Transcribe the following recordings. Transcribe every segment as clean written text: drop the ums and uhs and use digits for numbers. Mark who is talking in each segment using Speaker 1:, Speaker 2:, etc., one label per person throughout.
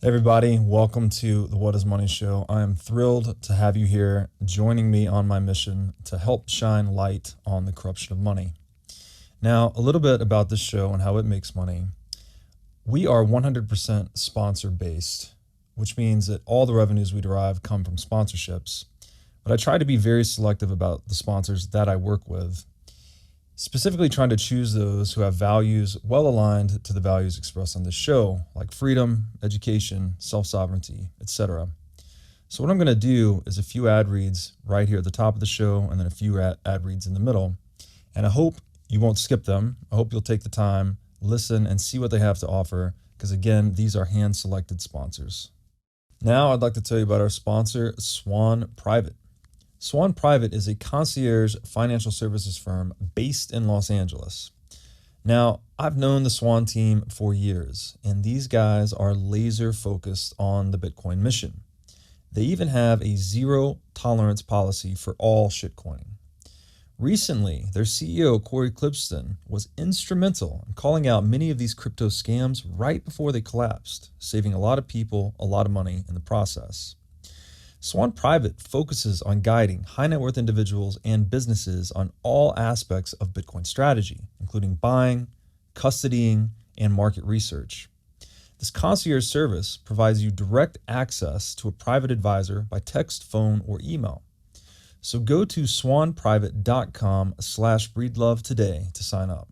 Speaker 1: Hey everybody, welcome to the What is Money Show. I am thrilled to have you here joining me on my mission to help shine light on the corruption of money. Now, a little bit about this show and how it makes money. We are 100% sponsor based, which means that all the revenues we derive come from sponsorships. But I try to be very selective about the sponsors that I work with, specifically trying to choose those who have values well aligned to the values expressed on this show, like freedom, education, self-sovereignty, etc. So what I'm going to do is a few ad reads right here at the top of the show and then a few ad reads in the middle. And I hope you won't skip them. I hope you'll take the time, listen, and see what they have to offer, because again, these are hand-selected sponsors. Now I'd like to tell you about our sponsor, Swan Private. Swan Private is a concierge financial services firm based in Los Angeles. Now, I've known the Swan team for years, and these guys are laser focused on the Bitcoin mission. They even have a zero tolerance policy for all shitcoining. Recently, their CEO, Corey Clipston, was instrumental in calling out many of these crypto scams right before they collapsed, saving a lot of people a lot of money in the process. Swan Private focuses on guiding high net worth individuals and businesses on all aspects of Bitcoin strategy, including buying, custodying, and market research. This concierge service provides you direct access to a private advisor by text, phone, or email. So go to swanprivate.com/breedlove today to sign up.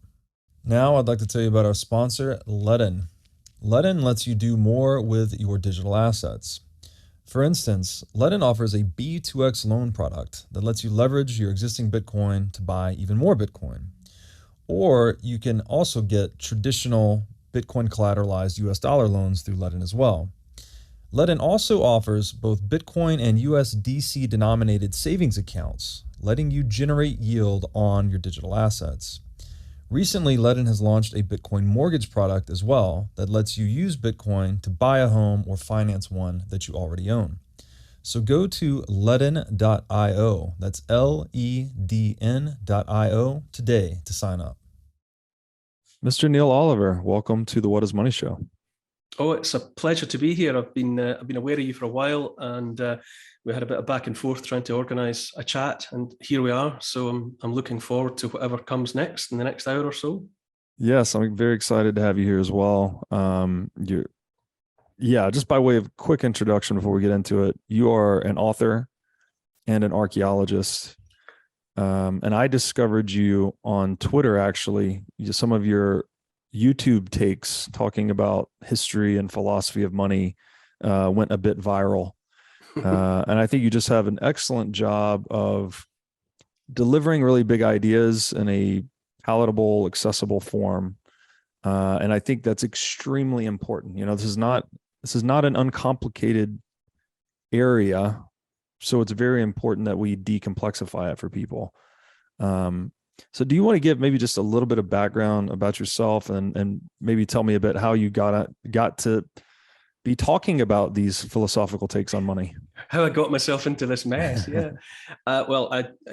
Speaker 1: Now I'd like to tell you about our sponsor, Ledn. Ledn lets you do more with your digital assets. For instance, Ledn offers a B2X loan product that lets you leverage your existing Bitcoin to buy even more Bitcoin. Or you can also get traditional Bitcoin collateralized US dollar loans through Ledn as well. Ledn also offers both Bitcoin and USDC denominated savings accounts, letting you generate yield on your digital assets. Recently, Ledn has launched a Bitcoin mortgage product as well that lets you use Bitcoin to buy a home or finance one that you already own. So go to ledn.io, that's LEDN.io today to sign up. Mr. Neil Oliver, welcome to the What is Money Show.
Speaker 2: Oh, it's a pleasure to be here. I've been aware of you for a while, and we had a bit of back and forth trying to organise a chat, and here we are. So I'm looking forward to whatever comes next in the next hour or so.
Speaker 1: Yes, I'm very excited to have you here as well. Just by way of quick introduction before we get into it, you are an author and an archaeologist. And I discovered you on Twitter, actually. Some of your YouTube takes talking about history and philosophy of money went a bit viral. And I think you just have an excellent job of delivering really big ideas in a palatable, accessible form. And I think that's extremely important. You know, this is not an uncomplicated area. So it's very important that we decomplexify it for people. So do you want to give maybe just a little bit of background about yourself and maybe tell me a bit how you got to be talking about these philosophical takes on money?
Speaker 2: How I got myself into this mess, yeah.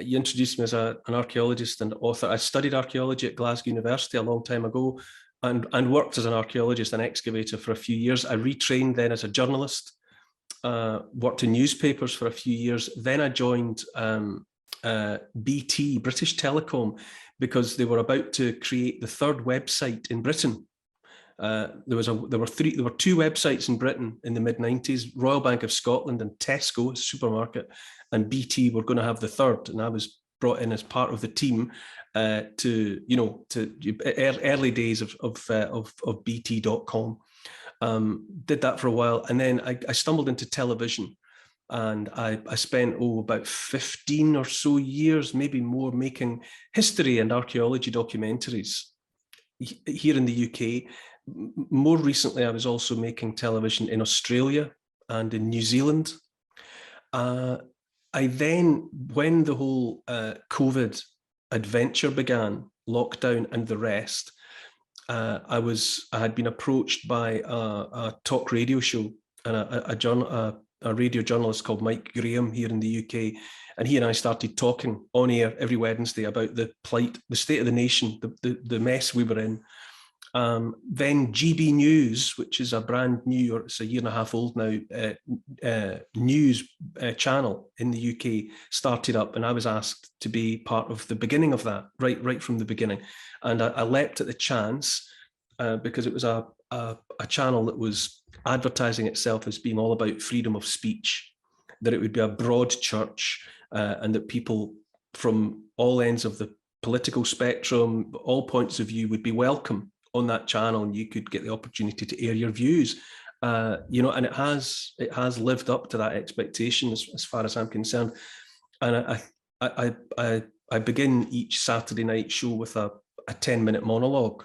Speaker 2: You introduced me as an archaeologist and author. I studied archaeology at Glasgow University a long time ago and worked as an archaeologist and excavator for a few years. I retrained then as a journalist, worked in newspapers for a few years. Then I joined BT, British Telecom, because they were about to create the third website in Britain. There were two websites in Britain in the mid-90s, Royal Bank of Scotland and Tesco, a supermarket, and BT were going to have the third, and I was brought in as part of the team to early days of BT.com. Did that for a while, and then I stumbled into television. And I spent about 15 or so years, maybe more, making history and archaeology documentaries here in the UK. More recently, I was also making television in Australia and in New Zealand. I then, when the whole COVID adventure began, lockdown and the rest, I had been approached by a talk radio show and a radio journalist called Mike Graham here in the UK, and he and I started talking on air every Wednesday about the plight, the state of the nation, the mess we were in. Then GB News, which is a brand new, or it's a year and a half old now, news channel in the UK started up, and I was asked to be part of the beginning of that, right from the beginning. And I leapt at the chance because it was a channel that was advertising itself as being all about freedom of speech, that it would be a broad church, and that people from all ends of the political spectrum, all points of view, would be welcome on that channel, and you could get the opportunity to air your views, you know, and it has lived up to that expectation as far as I'm concerned. And I begin each Saturday night show with a 10-minute monologue,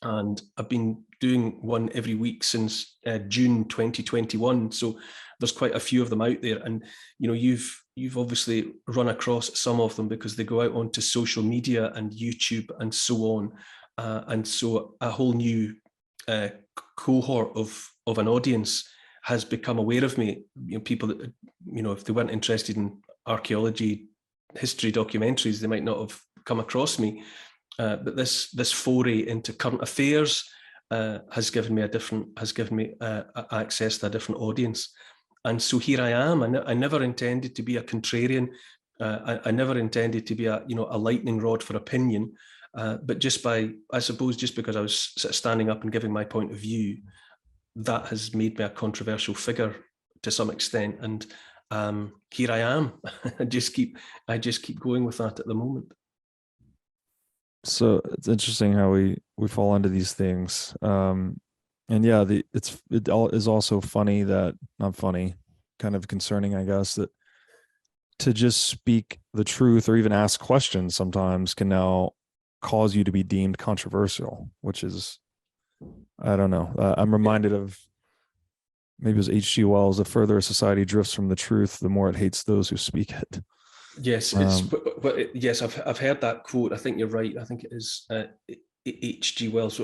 Speaker 2: and I've been doing one every week since June 2021. So there's quite a few of them out there, and you know, you've obviously run across some of them because they go out onto social media and YouTube and so on. And so a whole new cohort of an audience has become aware of me. You know, people that, you know, if they weren't interested in archaeology, history documentaries, they might not have come across me. But this foray into current affairs has given me access to a different audience. And so here I am. I never intended to be a contrarian. I never intended to be a lightning rod for opinion. But I suppose just because I was sort of standing up and giving my point of view, that has made me a controversial figure to some extent. And here I am. I just keep going with that at the moment.
Speaker 1: So it's interesting how we fall into these things. And yeah, it is also funny that, not funny, kind of concerning, I guess, that to just speak the truth or even ask questions sometimes can now cause you to be deemed controversial, which is, I don't know. I'm reminded of, maybe it was H.G. Wells, the further a society drifts from the truth, the more it hates those who speak it.
Speaker 2: Yes, yes, I've heard that quote. I think you're right. I think it is H.G. Wells.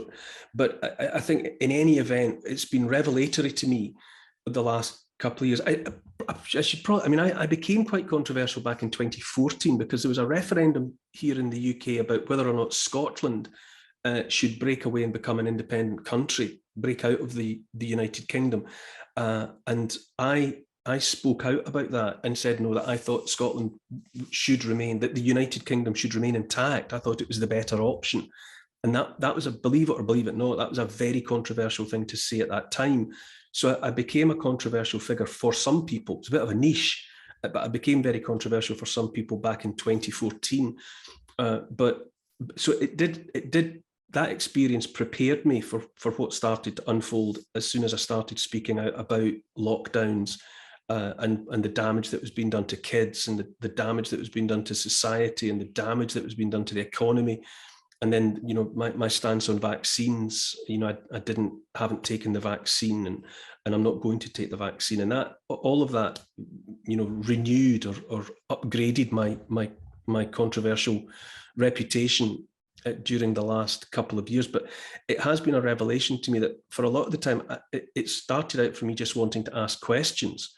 Speaker 2: But I think in any event, it's been revelatory to me the last couple of years. I became quite controversial back in 2014 because there was a referendum here in the UK about whether or not Scotland should break away and become an independent country, break out of the United Kingdom. And I spoke out about that and said, no, that I thought Scotland should remain, that the United Kingdom should remain intact. I thought it was the better option. And that was believe it or believe it not, that was a very controversial thing to say at that time. So I became a controversial figure for some people. It's a bit of a niche, but I became very controversial for some people back in 2014. But so it did, that experience prepared me for what started to unfold as soon as I started speaking out about lockdowns and the damage that was being done to kids, and the damage that was being done to society, and the damage that was being done to the economy. And then, you know, my stance on vaccines, you know, I haven't taken the vaccine, and I'm not going to take the vaccine. And that, all of that, you know, renewed or upgraded my controversial reputation during the last couple of years. But it has been a revelation to me that for a lot of the time, it started out for me just wanting to ask questions.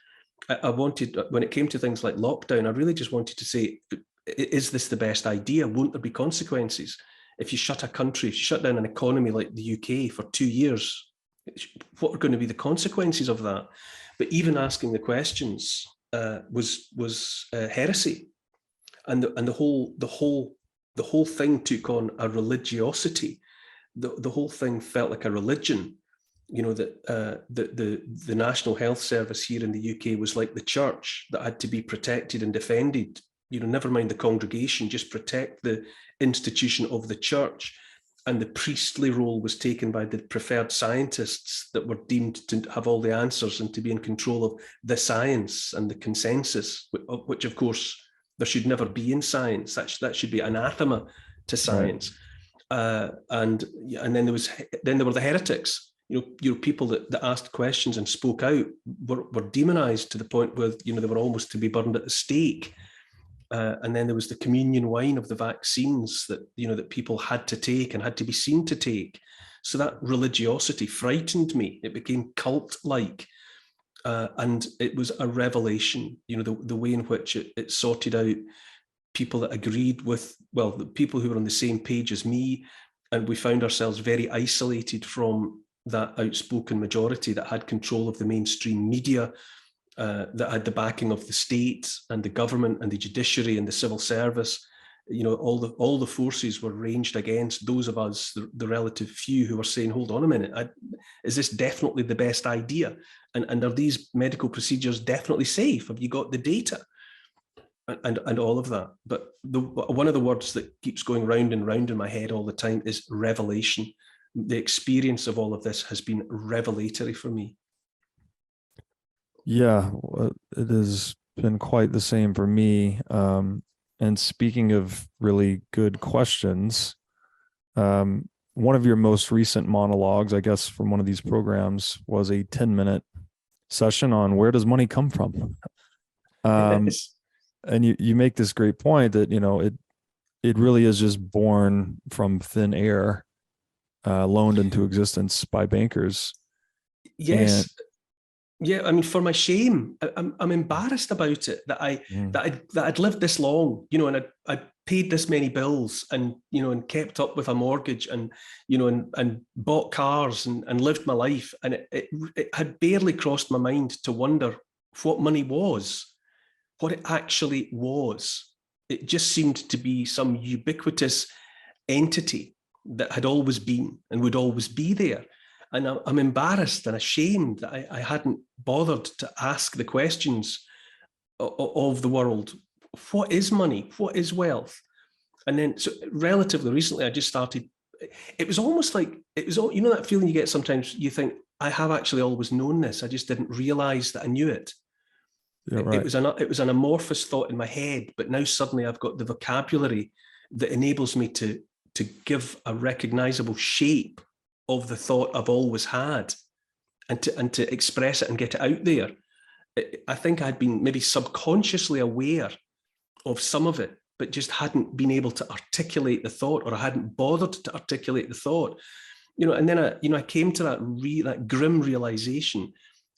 Speaker 2: I wanted, when it came to things like lockdown, I really just wanted to say, is this the best idea? Won't there be consequences? If you shut a country, if you shut down an economy like the UK for 2 years, what are going to be the consequences of that? But even asking the questions was heresy, and the whole thing took on a religiosity. The whole thing felt like a religion. You know, that the National Health Service here in the UK was like the church that had to be protected and defended. You know, never mind the congregation, just protect the institution of the church. And the priestly role was taken by the preferred scientists that were deemed to have all the answers and to be in control of the science and the consensus, which of course there should never be in science. That should be anathema to science. Right. And then there were the heretics. You know, people that asked questions and spoke out were demonized to the point where, you know, they were almost to be burned at the stake. And then there was the communion wine of the vaccines that, you know, that people had to take and had to be seen to take. So that religiosity frightened me. It became cult-like. And it was a revelation, you know, the way in which it sorted out people that agreed with, well, the people who were on the same page as me, and we found ourselves very isolated from that outspoken majority that had control of the mainstream media, that had the backing of the state and the government and the judiciary and the civil service. All the forces were ranged against those of us, the relative few, who were saying, hold on a minute, is this definitely the best idea? And are these medical procedures definitely safe? Have you got the data? And all of that. But one of the words that keeps going round and round in my head all the time is revelation. The experience of all of this has been revelatory for me.
Speaker 1: Yeah, it has been quite the same for me. And speaking of really good questions, one of your most recent monologues, I guess, from one of these programs was a 10-minute session on where does money come from? And you make this great point that, it really is just born from thin air, loaned into existence by bankers.
Speaker 2: Yes. Yeah, I mean, for my shame, I'm embarrassed about it that I'd lived this long, and I paid this many bills, and and kept up with a mortgage, and and bought cars and lived my life, and it had barely crossed my mind to wonder what money was, what it actually was. It just seemed to be some ubiquitous entity that had always been and would always be there. And I'm embarrassed and ashamed that I hadn't bothered to ask the questions of the world. What is money? What is wealth? And then, so relatively recently, I just started. It was almost like it was, that feeling you get sometimes. You think, I have actually always known this. I just didn't realize that I knew it. Yeah, right. It was an amorphous thought in my head, but now suddenly I've got the vocabulary that enables me to give a recognizable shape of the thought I've always had, and to express it and get it out there. I think I'd been maybe subconsciously aware of some of it, but just hadn't been able to articulate the thought, or I hadn't bothered to articulate the thought. And then I came to that grim realization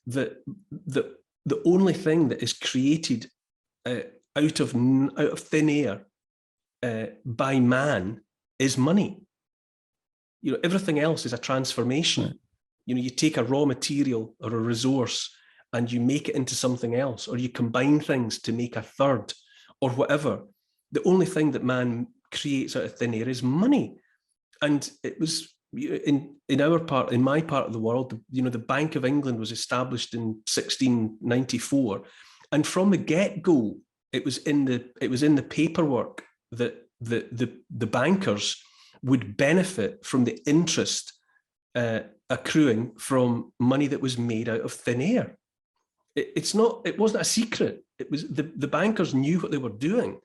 Speaker 2: that the only thing that is created out of thin air by man is money. Everything else is a transformation. Right. You take a raw material or a resource and you make it into something else, or you combine things to make a third, or whatever. The only thing that man creates out of thin air is money. And it was in my part of the world, the Bank of England was established in 1694, and from the get-go, it was in the paperwork that the bankers would benefit from the interest accruing from money that was made out of thin air. It wasn't a secret. It was the bankers knew what they were doing,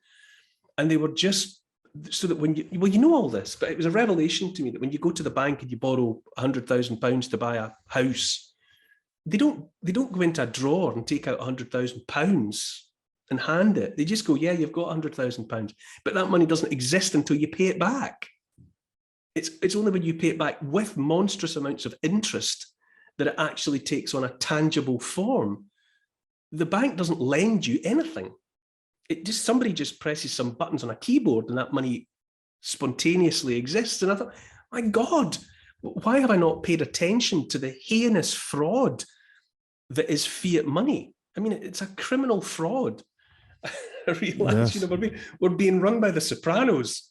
Speaker 2: and they were just so that when you all this, but it was a revelation to me that when you go to the bank and you borrow £100,000 to buy a house, they don't go into a drawer and take out £100,000 and hand it. They just go, yeah, you've got £100,000, but that money doesn't exist until you pay it back. It's only when you pay it back with monstrous amounts of interest that it actually takes on a tangible form. The bank doesn't lend you anything. Somebody just presses some buttons on a keyboard and that money spontaneously exists. And I thought, my God, why have I not paid attention to the heinous fraud that is fiat money? I mean, it's a criminal fraud. I realize, yes. We're being run by the Sopranos.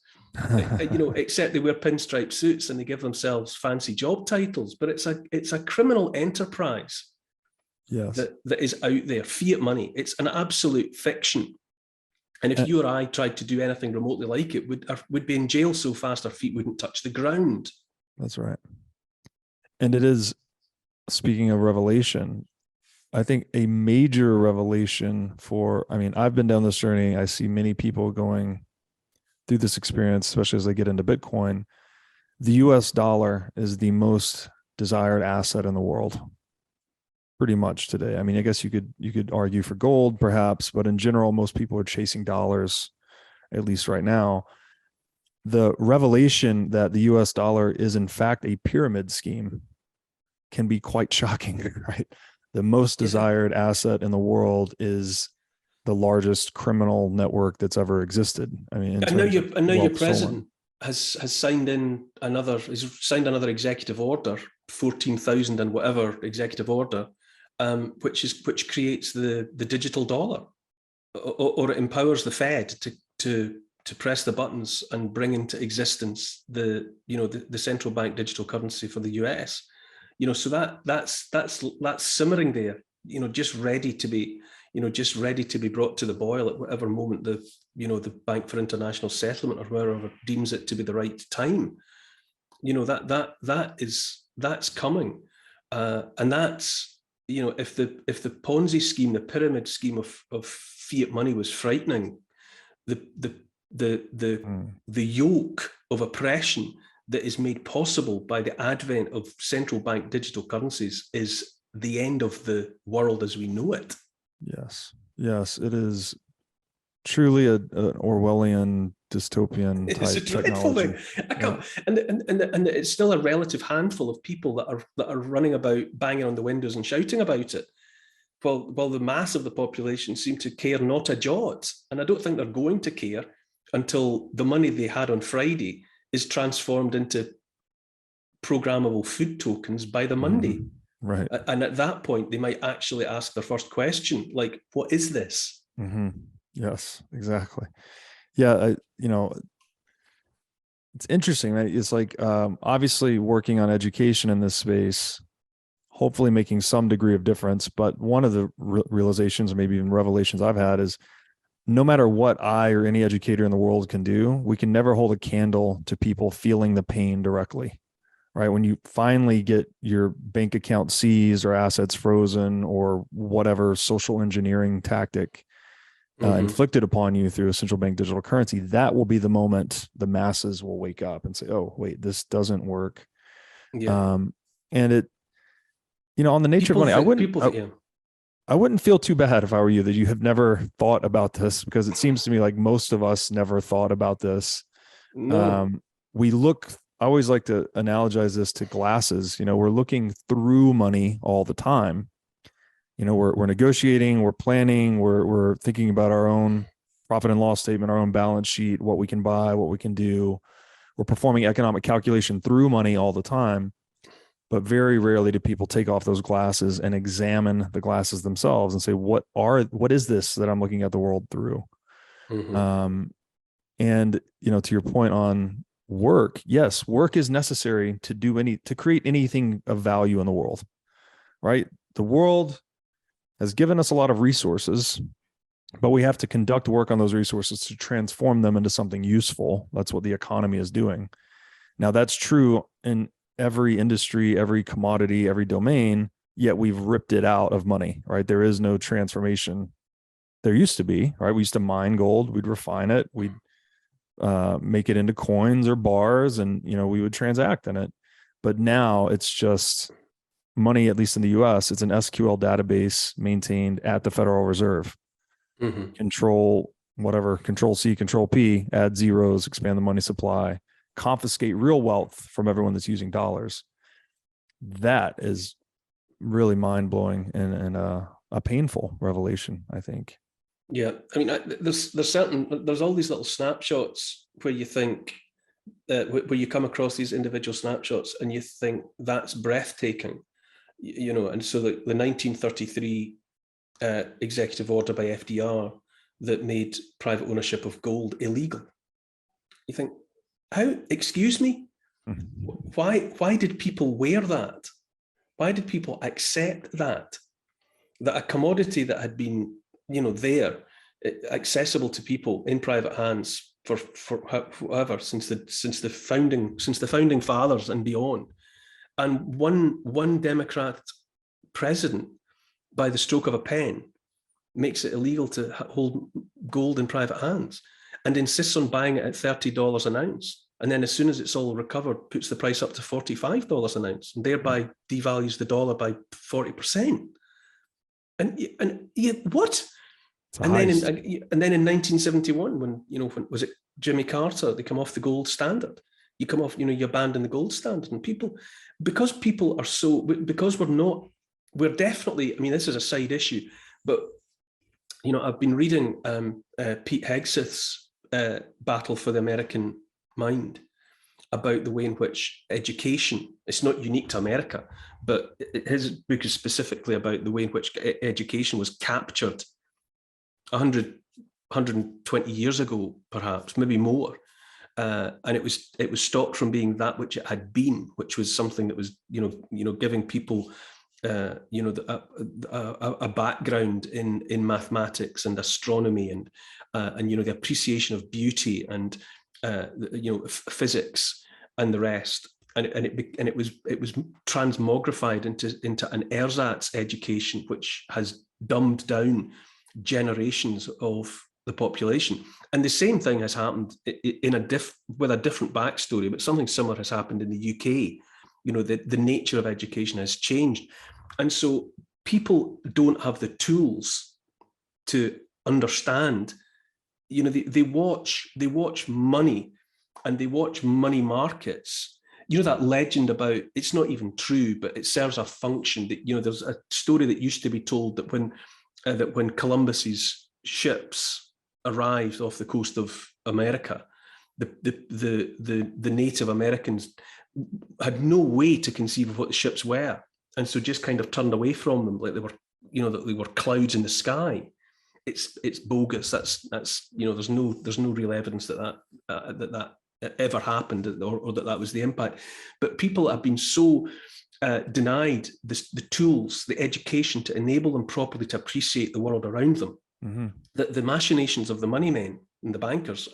Speaker 2: Except they wear pinstripe suits and they give themselves fancy job titles, but it's a criminal enterprise. Yes, that is out there. Fiat money. It's an absolute fiction. And if you or I tried to do anything remotely like it, would be in jail so fast our feet wouldn't touch the ground.
Speaker 1: That's right. And it is, speaking of revelation, I think a major revelation I've been down this journey. I see many people going through this experience, especially as they get into Bitcoin. The US dollar is the most desired asset in the world, pretty much today. I mean, I guess you could argue for gold perhaps, but in general, most people are chasing dollars, at least right now. The revelation that the US dollar is in fact a pyramid scheme can be quite shocking, right? The most desired asset in the world is the largest criminal network that's ever existed. I mean,
Speaker 2: I know your president. has signed another executive order, 14,000 and whatever executive order, which creates the digital dollar, or it empowers the Fed to press the buttons and bring into existence the central bank digital currency for the US. So that's simmering there, just ready to be brought to the boil at whatever moment the Bank for International Settlement or wherever deems it to be the right time. That's coming, and that's, if the Ponzi scheme, the pyramid scheme of fiat money was frightening, the yoke of oppression that is made possible by the advent of central bank digital currencies is the end of the world as we know it.
Speaker 1: Yes, it is truly an Orwellian dystopian type technology.
Speaker 2: And it's still a relative handful of people that are running about banging on the windows and shouting about it, while the mass of the population seem to care not a jot. And I don't think they're going to care until the money they had on Friday is transformed into programmable food tokens by the Monday.
Speaker 1: Right.
Speaker 2: And at that point, they might actually ask their first question, like, what is this?
Speaker 1: Yes, exactly. Yeah, it's interesting, right? It's like, obviously working on education in this space, hopefully making some degree of difference. But one of the realizations, or maybe even revelations I've had, is no matter what I or any educator in the world can do, we can never hold a candle to people feeling the pain directly, right? When you finally get your bank account seized or assets frozen or whatever social engineering tactic inflicted upon you through a central bank digital currency, that will be the moment the masses will wake up and say, oh, wait, this doesn't work.
Speaker 2: Yeah.
Speaker 1: And it, on the nature of money, I wouldn't feel too bad if I were you that you have never thought about this, because it seems to me like most of us never thought about this.
Speaker 2: No.
Speaker 1: I always like to analogize this to glasses. We're looking through money all the time. We're negotiating, we're planning, we're thinking about our own profit and loss statement, our own balance sheet, what we can buy, what we can do. We're performing economic calculation through money all the time. But very rarely do people take off those glasses and examine the glasses themselves and say, what is this that I'm looking at the world through? And, to your point on work, yes, work is necessary to create anything of value in the world, right? The world has given us a lot of resources, but we have to conduct work on those resources to transform them into something useful. That's what the economy is doing. Now, that's true in every industry, every commodity, every domain, yet we've ripped it out of money, right? There is no transformation. There used to be, right? We used to mine gold, we'd refine it, we'd make it into coins or bars, and, we would transact in it. But now it's just money, at least in the US, it's an SQL database maintained at the Federal Reserve. Control C, Control P, add zeros, expand the money supply, confiscate real wealth from everyone that's using dollars. That is really mind-blowing and a painful revelation, I think.
Speaker 2: Yeah, I mean, there's all these little snapshots where you think, where you come across these individual snapshots and you think that's breathtaking, and so the 1933 executive order by FDR that made private ownership of gold illegal. You think, how, excuse me, why did people wear that? Why did people accept that a commodity that had been, there, accessible to people in private hands for however, since the founding fathers and beyond, and one Democrat president, by the stroke of a pen, makes it illegal to hold gold in private hands and insists on buying it at $30 an ounce. And then as soon as it's all recovered, puts the price up to $45 an ounce and thereby devalues the dollar by 40%. And what? And then in 1971, when was it Jimmy Carter, they come off the gold standard. You come off, you abandon the gold standard, and because we're definitely, I mean, this is a side issue, but I've been reading Pete Hegseth's Battle for the American Mind, about the way in which education, it's not unique to America, but his book is specifically about the way in which education was captured 100, 120 years ago, perhaps, maybe more. And it was stopped from being that which it had been, which was something that was, giving people, a background in mathematics and astronomy and the appreciation of beauty and physics and the rest. And it was transmogrified into an ersatz education, which has dumbed down generations of the population. And the same thing has happened with a different backstory, but something similar has happened in the UK. The nature of education has changed. And so people don't have the tools to understand. They watch money and they watch money markets. That legend about, it's not even true, but it serves a function that, there's a story that used to be told that when Columbus's ships arrived off the coast of America, the Native Americans had no way to conceive of what the ships were, and so just kind of turned away from them, like they were, that they were clouds in the sky. It's bogus. That's there's no real evidence that ever happened, or that was the impact. But people have been so denied the tools, the education to enable them properly to appreciate the world around them, that the machinations of the money men and the bankers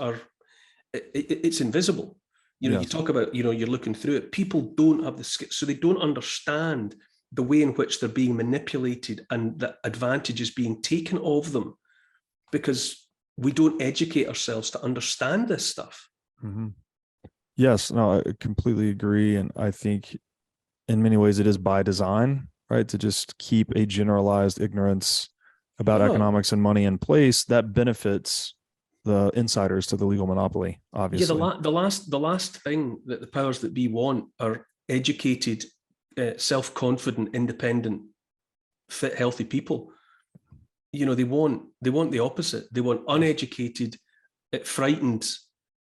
Speaker 2: it's invisible. Yes. You talk about, you're looking through it. People don't have the skill, so they don't understand the way in which they're being manipulated and the advantages being taken of them, because we don't educate ourselves to understand this stuff.
Speaker 1: Mm-hmm. Yes, no, I completely agree. And I think in many ways it is by design, right? To just keep a generalized ignorance about economics and money in place that benefits the insiders to the legal monopoly, obviously.
Speaker 2: Yeah, the last thing that the powers that be want are educated, self-confident, independent, fit, healthy people. They want the opposite. They want uneducated, frightened,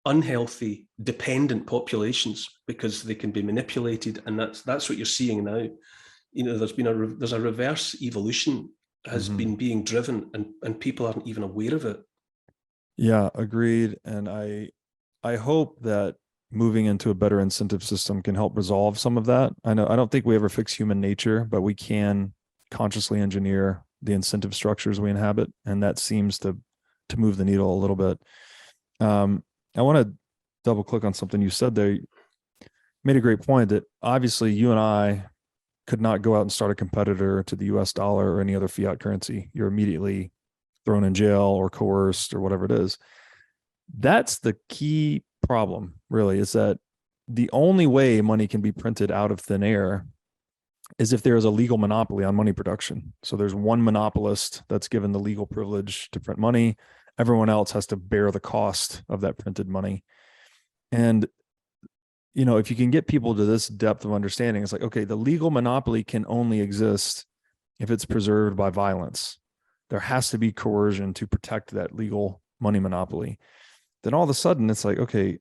Speaker 2: unhealthy, dependent populations, because they can be manipulated, and that's what you're seeing now. There's a reverse evolution has been being driven, and people aren't even aware of it.
Speaker 1: Yeah, agreed. And I hope that moving into a better incentive system can help resolve some of that. I don't think we ever fix human nature, but we can consciously engineer the incentive structures we inhabit, and that seems to move the needle a little bit. I want to double click on something you said there. You made a great point that obviously you and I could not go out and start a competitor to the US dollar or any other fiat currency. You're immediately thrown in jail or coerced or whatever it is. That's the key problem, really, is that the only way money can be printed out of thin air is if there is a legal monopoly on money production. So there's one monopolist that's given the legal privilege to print money. Everyone else has to bear the cost of that printed money. And, if you can get people to this depth of understanding, it's like, okay, the legal monopoly can only exist if it's preserved by violence. There has to be coercion to protect that legal money monopoly. Then all of a sudden it's like, okay,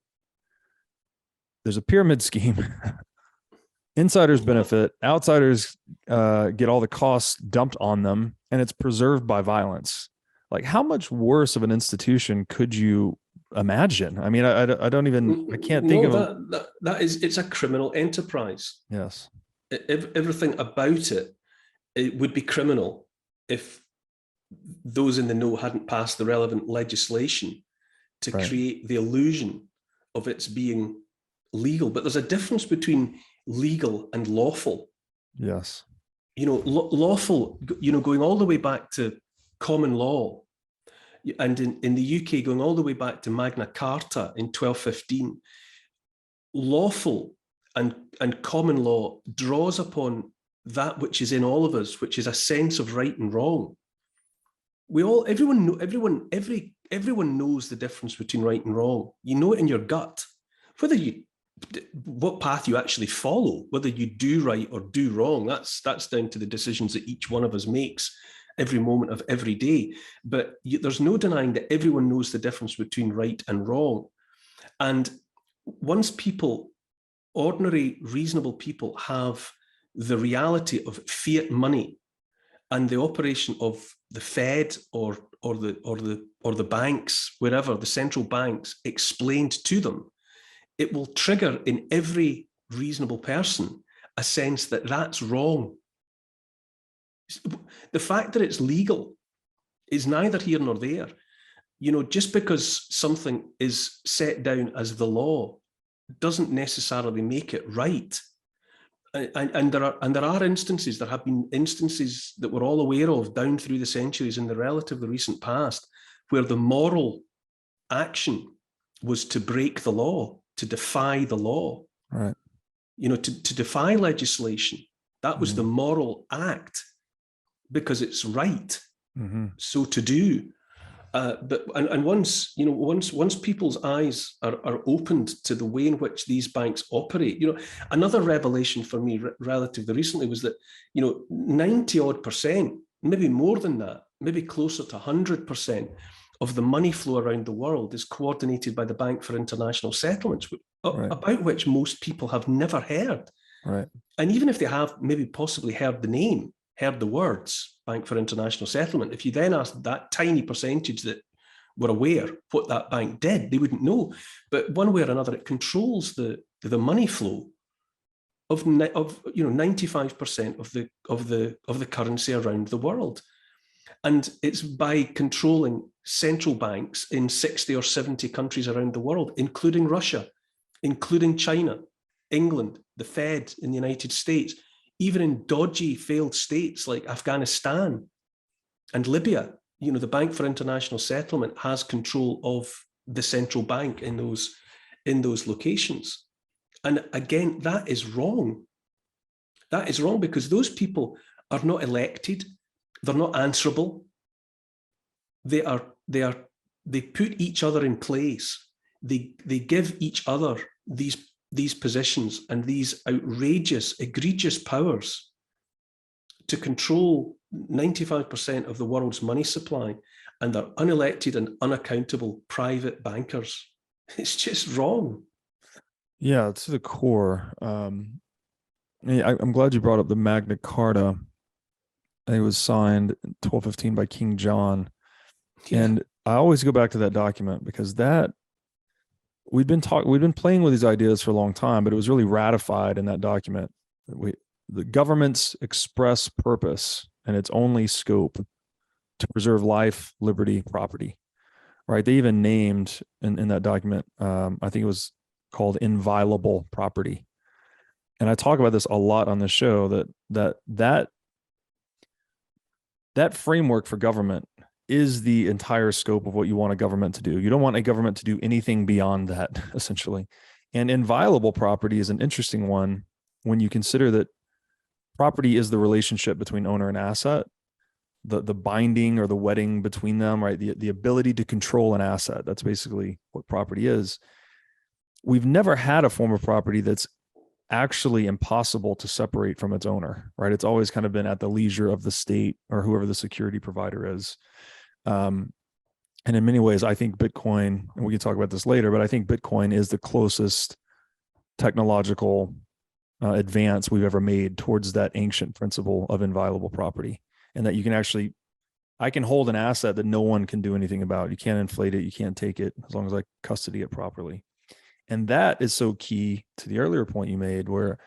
Speaker 1: there's a pyramid scheme. Insiders benefit, outsiders get all the costs dumped on them, and it's preserved by violence. Like, how much worse of an institution could you imagine? I mean, I can't think of
Speaker 2: it's a criminal enterprise.
Speaker 1: Yes.
Speaker 2: Everything about it would be criminal if those in the know hadn't passed the relevant legislation to create the illusion of its being legal. But there's a difference between legal and lawful.
Speaker 1: Yes.
Speaker 2: Lawful, going all the way back to common law, and in the UK, going all the way back to Magna Carta in 1215, lawful and common law draws upon that which is in all of us, which is a sense of right and wrong. Everyone knows the difference between right and wrong. You know it in your gut, what path you actually follow, whether you do right or do wrong. That's down to the decisions that each one of us makes every moment of every day. But there's no denying that everyone knows the difference between right and wrong. And once people ordinary, reasonable people have the reality of fiat money and the operation of the Fed or the banks, wherever, the central banks, explained to them, it will trigger in every reasonable person a sense that that's wrong. The fact that it's legal is neither here nor there. You know, just because something is set down as the law doesn't necessarily make it right. And there are instances, there have been instances that we're all aware of down through the centuries in the relatively recent past, where the moral action was to break the law, to defy the law.
Speaker 1: Right.
Speaker 2: You know, to defy legislation. That was the moral act, because it's right so to do. But once, you know, once people's eyes are opened to the way in which these banks operate, you know, another revelation for me relatively recently was that, you know, 90 odd percent, maybe more than that, maybe closer to 100% of the money flow around the world is coordinated by the Bank for International Settlements, about which most people have never heard.
Speaker 1: Right.
Speaker 2: And even if they have maybe possibly heard the name, heard the words, Bank for International Settlement, if you then asked that tiny percentage that were aware what that bank did, they wouldn't know. But one way or another, it controls the money flow of 95% of the currency around the world. And it's by controlling central banks in 60 or 70 countries around the world, including Russia, including China, England, the Fed in the United States, even in dodgy, failed states like Afghanistan and Libya. You know, the Bank for International Settlement has control of the central bank in those locations. And again, that is wrong. That is wrong because those people are not elected. They're not answerable. They put each other in place. They give each other these positions and these outrageous, egregious powers to control 95% of the world's money supply, and they're unelected and unaccountable private bankers. It's just wrong.
Speaker 1: Yeah, to the core. I'm glad you brought up the Magna Carta. It was signed in 1215 by King John. Yeah. And I always go back to that document because we've been playing with these ideas for a long time, but it was really ratified in that document. The government's express purpose and its only scope to preserve life, liberty, property. Right? They even named in that document, I think it was called inviolable property. And I talk about this a lot on the show, that framework for government is the entire scope of what you want a government to do. You don't want a government to do anything beyond that, essentially. And inviolable property is an interesting one when you consider that property is the relationship between owner and asset, the binding or the wedding between them, right? The ability to control an asset. That's basically what property is. We've never had a form of property that's actually impossible to separate from its owner, right? It's always kind of been at the leisure of the state or whoever the security provider is. And in many ways, I think Bitcoin, and we can talk about this later, but I think Bitcoin is the closest technological advance we've ever made towards that ancient principle of inviolable property. And that you can actually, I can hold an asset that no one can do anything about. You can't inflate it. You can't take it as long as I custody it properly. And that is so key to the earlier point you made, where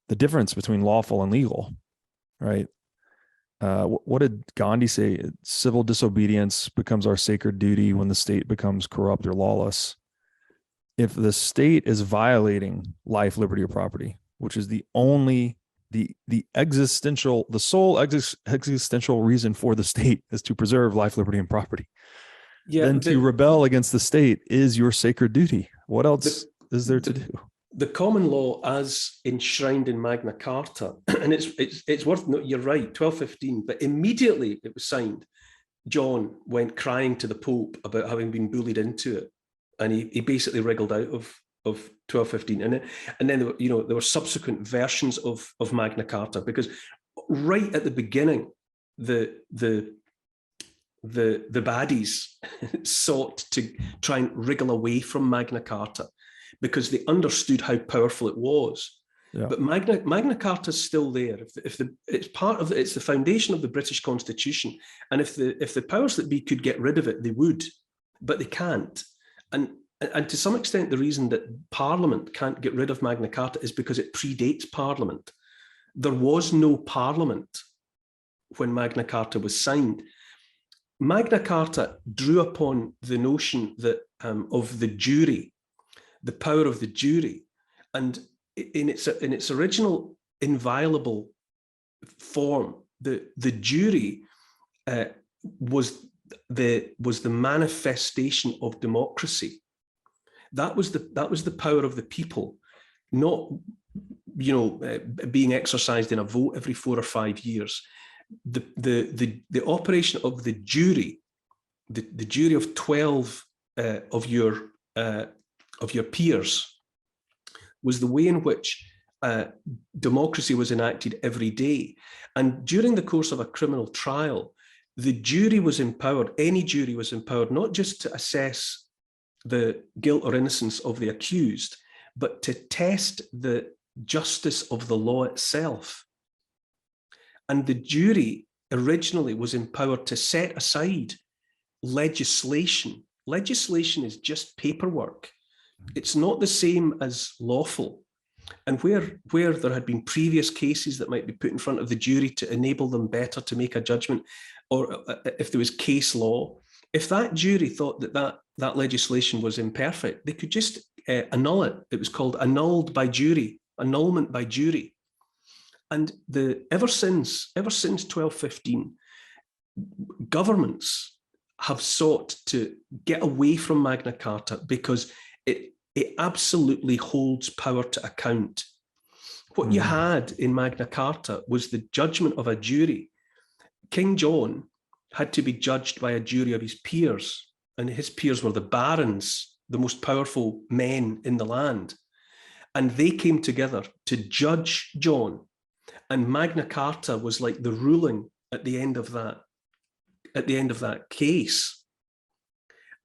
Speaker 1: the difference between lawful and legal, right? What did Gandhi say? Civil disobedience becomes our sacred duty when the state becomes corrupt or lawless. If the state is violating life, liberty, or property, which is the sole existential reason for the state is to preserve life, liberty, and property. Yeah, then to rebel against the state is your sacred duty. What else is there to do?
Speaker 2: The common law as enshrined in Magna Carta, and it's worth noting, you're right, 1215, but immediately it was signed, John went crying to the Pope about having been bullied into it. And he basically wriggled out of 1215. And then there were subsequent versions of Magna Carta, because right at the beginning, the baddies sought to try and wriggle away from Magna Carta, because they understood how powerful it was.
Speaker 1: Yeah.
Speaker 2: But Magna Carta is still there. It's the foundation of the British Constitution, and if the powers that be could get rid of it, they would, but they can't. And to some extent, the reason that Parliament can't get rid of Magna Carta is because it predates Parliament. There was no Parliament when Magna Carta was signed. Magna Carta drew upon the notion that of the jury, the power of the jury, and in its original inviolable form, the jury was the manifestation of democracy. That was the power of the people, not being exercised in a vote every 4 or 5 years. The operation of the jury, the jury of 12 of your peers, was the way in which democracy was enacted every day. And during the course of a criminal trial, the jury was empowered, any jury was empowered, not just to assess the guilt or innocence of the accused, but to test the justice of the law itself. And the jury originally was empowered to set aside legislation. Legislation is just paperwork. It's not the same as lawful. And where there had been previous cases that might be put in front of the jury to enable them better to make a judgment, or if there was case law, if that jury thought that legislation was imperfect, they could just annul it. It was called annulled by jury, annulment by jury. And ever since 1215, governments have sought to get away from Magna Carta because it absolutely holds power to account. What you had in Magna Carta was the judgment of a jury. King John had to be judged by a jury of his peers, and his peers were the barons, the most powerful men in the land. And they came together to judge John. And Magna Carta was like the ruling at the end of that case.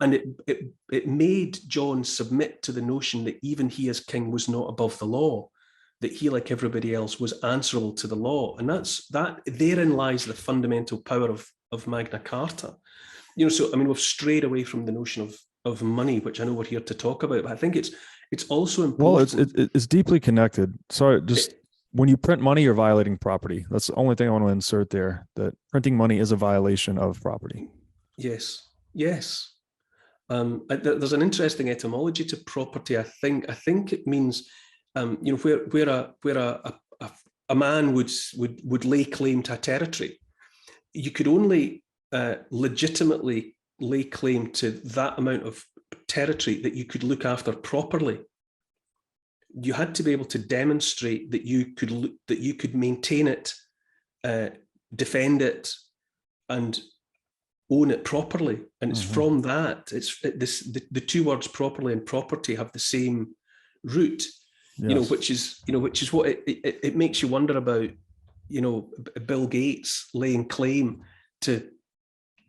Speaker 2: And it made John submit to the notion that even he as king was not above the law, that he, like everybody else, was answerable to the law. And therein lies the fundamental power of Magna Carta. So I mean, we've strayed away from the notion of money, which I know we're here to talk about, but I think it's also important.
Speaker 1: Well, it's deeply connected. Sorry, when you print money, you're violating property. That's the only thing I want to insert there, that printing money is a violation of property.
Speaker 2: Yes. There's an interesting etymology to property. I think it means, where a man would lay claim to a territory. You could only legitimately lay claim to that amount of territory that you could look after properly. You had to be able to demonstrate that you could maintain it, defend it, and own it properly. And it's from that, the two words properly and property have the same root. Yes. Which is what it makes you wonder about, Bill Gates laying claim to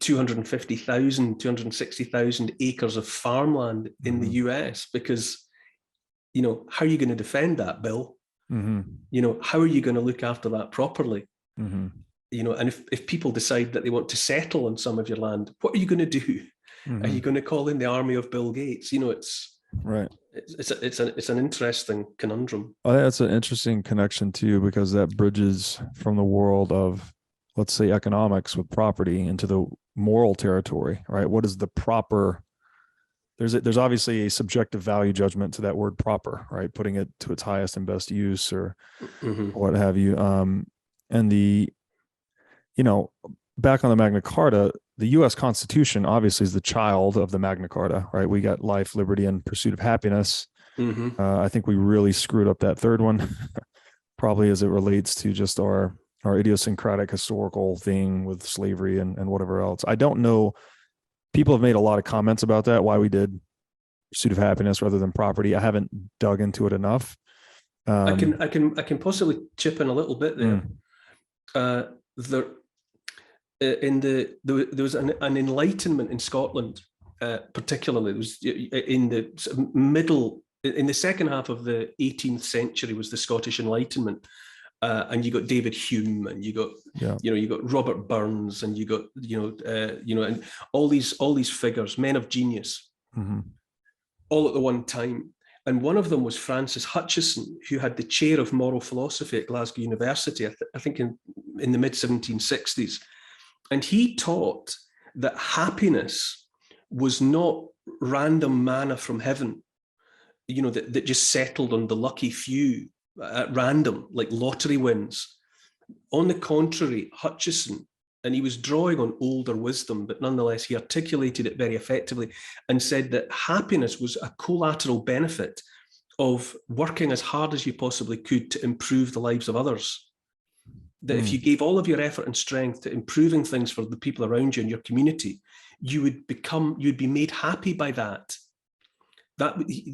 Speaker 2: 260,000 acres of farmland in the US, because, how are you going to defend that, Bill? How are you going to look after that properly? And if people decide that they want to settle on some of your land, what are you going to do? Are you going to call in the army of Bill Gates? It's
Speaker 1: right.
Speaker 2: It's an interesting conundrum.
Speaker 1: I think that's an interesting connection too, because that bridges from the world of, let's say, economics with property into the moral territory, right? What is the proper? There's obviously a subjective value judgment to that word proper, right? Putting it to its highest and best use, or what have you. And back on the Magna Carta, the U.S. Constitution obviously is the child of the Magna Carta, right? We got life, liberty, and pursuit of happiness. I think we really screwed up that third one, probably as it relates to just our idiosyncratic historical thing with slavery and whatever else. I don't know. People have made a lot of comments about that, why we did pursuit of happiness rather than property. I haven't dug into it enough.
Speaker 2: I can possibly chip in a little bit there. There was an enlightenment in Scotland, particularly. It was in the middle in the second half of the 18th century was the Scottish Enlightenment. And you got David Hume, and you got, you got Robert Burns, and you got, and all these figures, men of genius, all at the one time. And one of them was Francis Hutcheson, who had the chair of moral philosophy at Glasgow University, I think in the mid 1760s. And he taught that happiness was not random manna from heaven, that just settled on the lucky few at random, like lottery wins. On the contrary, Hutcheson, and he was drawing on older wisdom, but nonetheless, he articulated it very effectively and said that happiness was a collateral benefit of working as hard as you possibly could to improve the lives of others. That if you gave all of your effort and strength to improving things for the people around you and your community, you'd be made happy by that.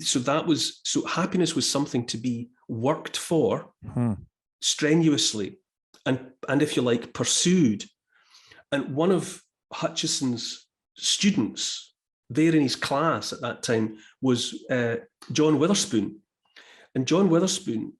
Speaker 2: So happiness was something to be worked for strenuously and if you like, pursued. And one of Hutcheson's students there in his class at that time was John Witherspoon. And John Witherspoon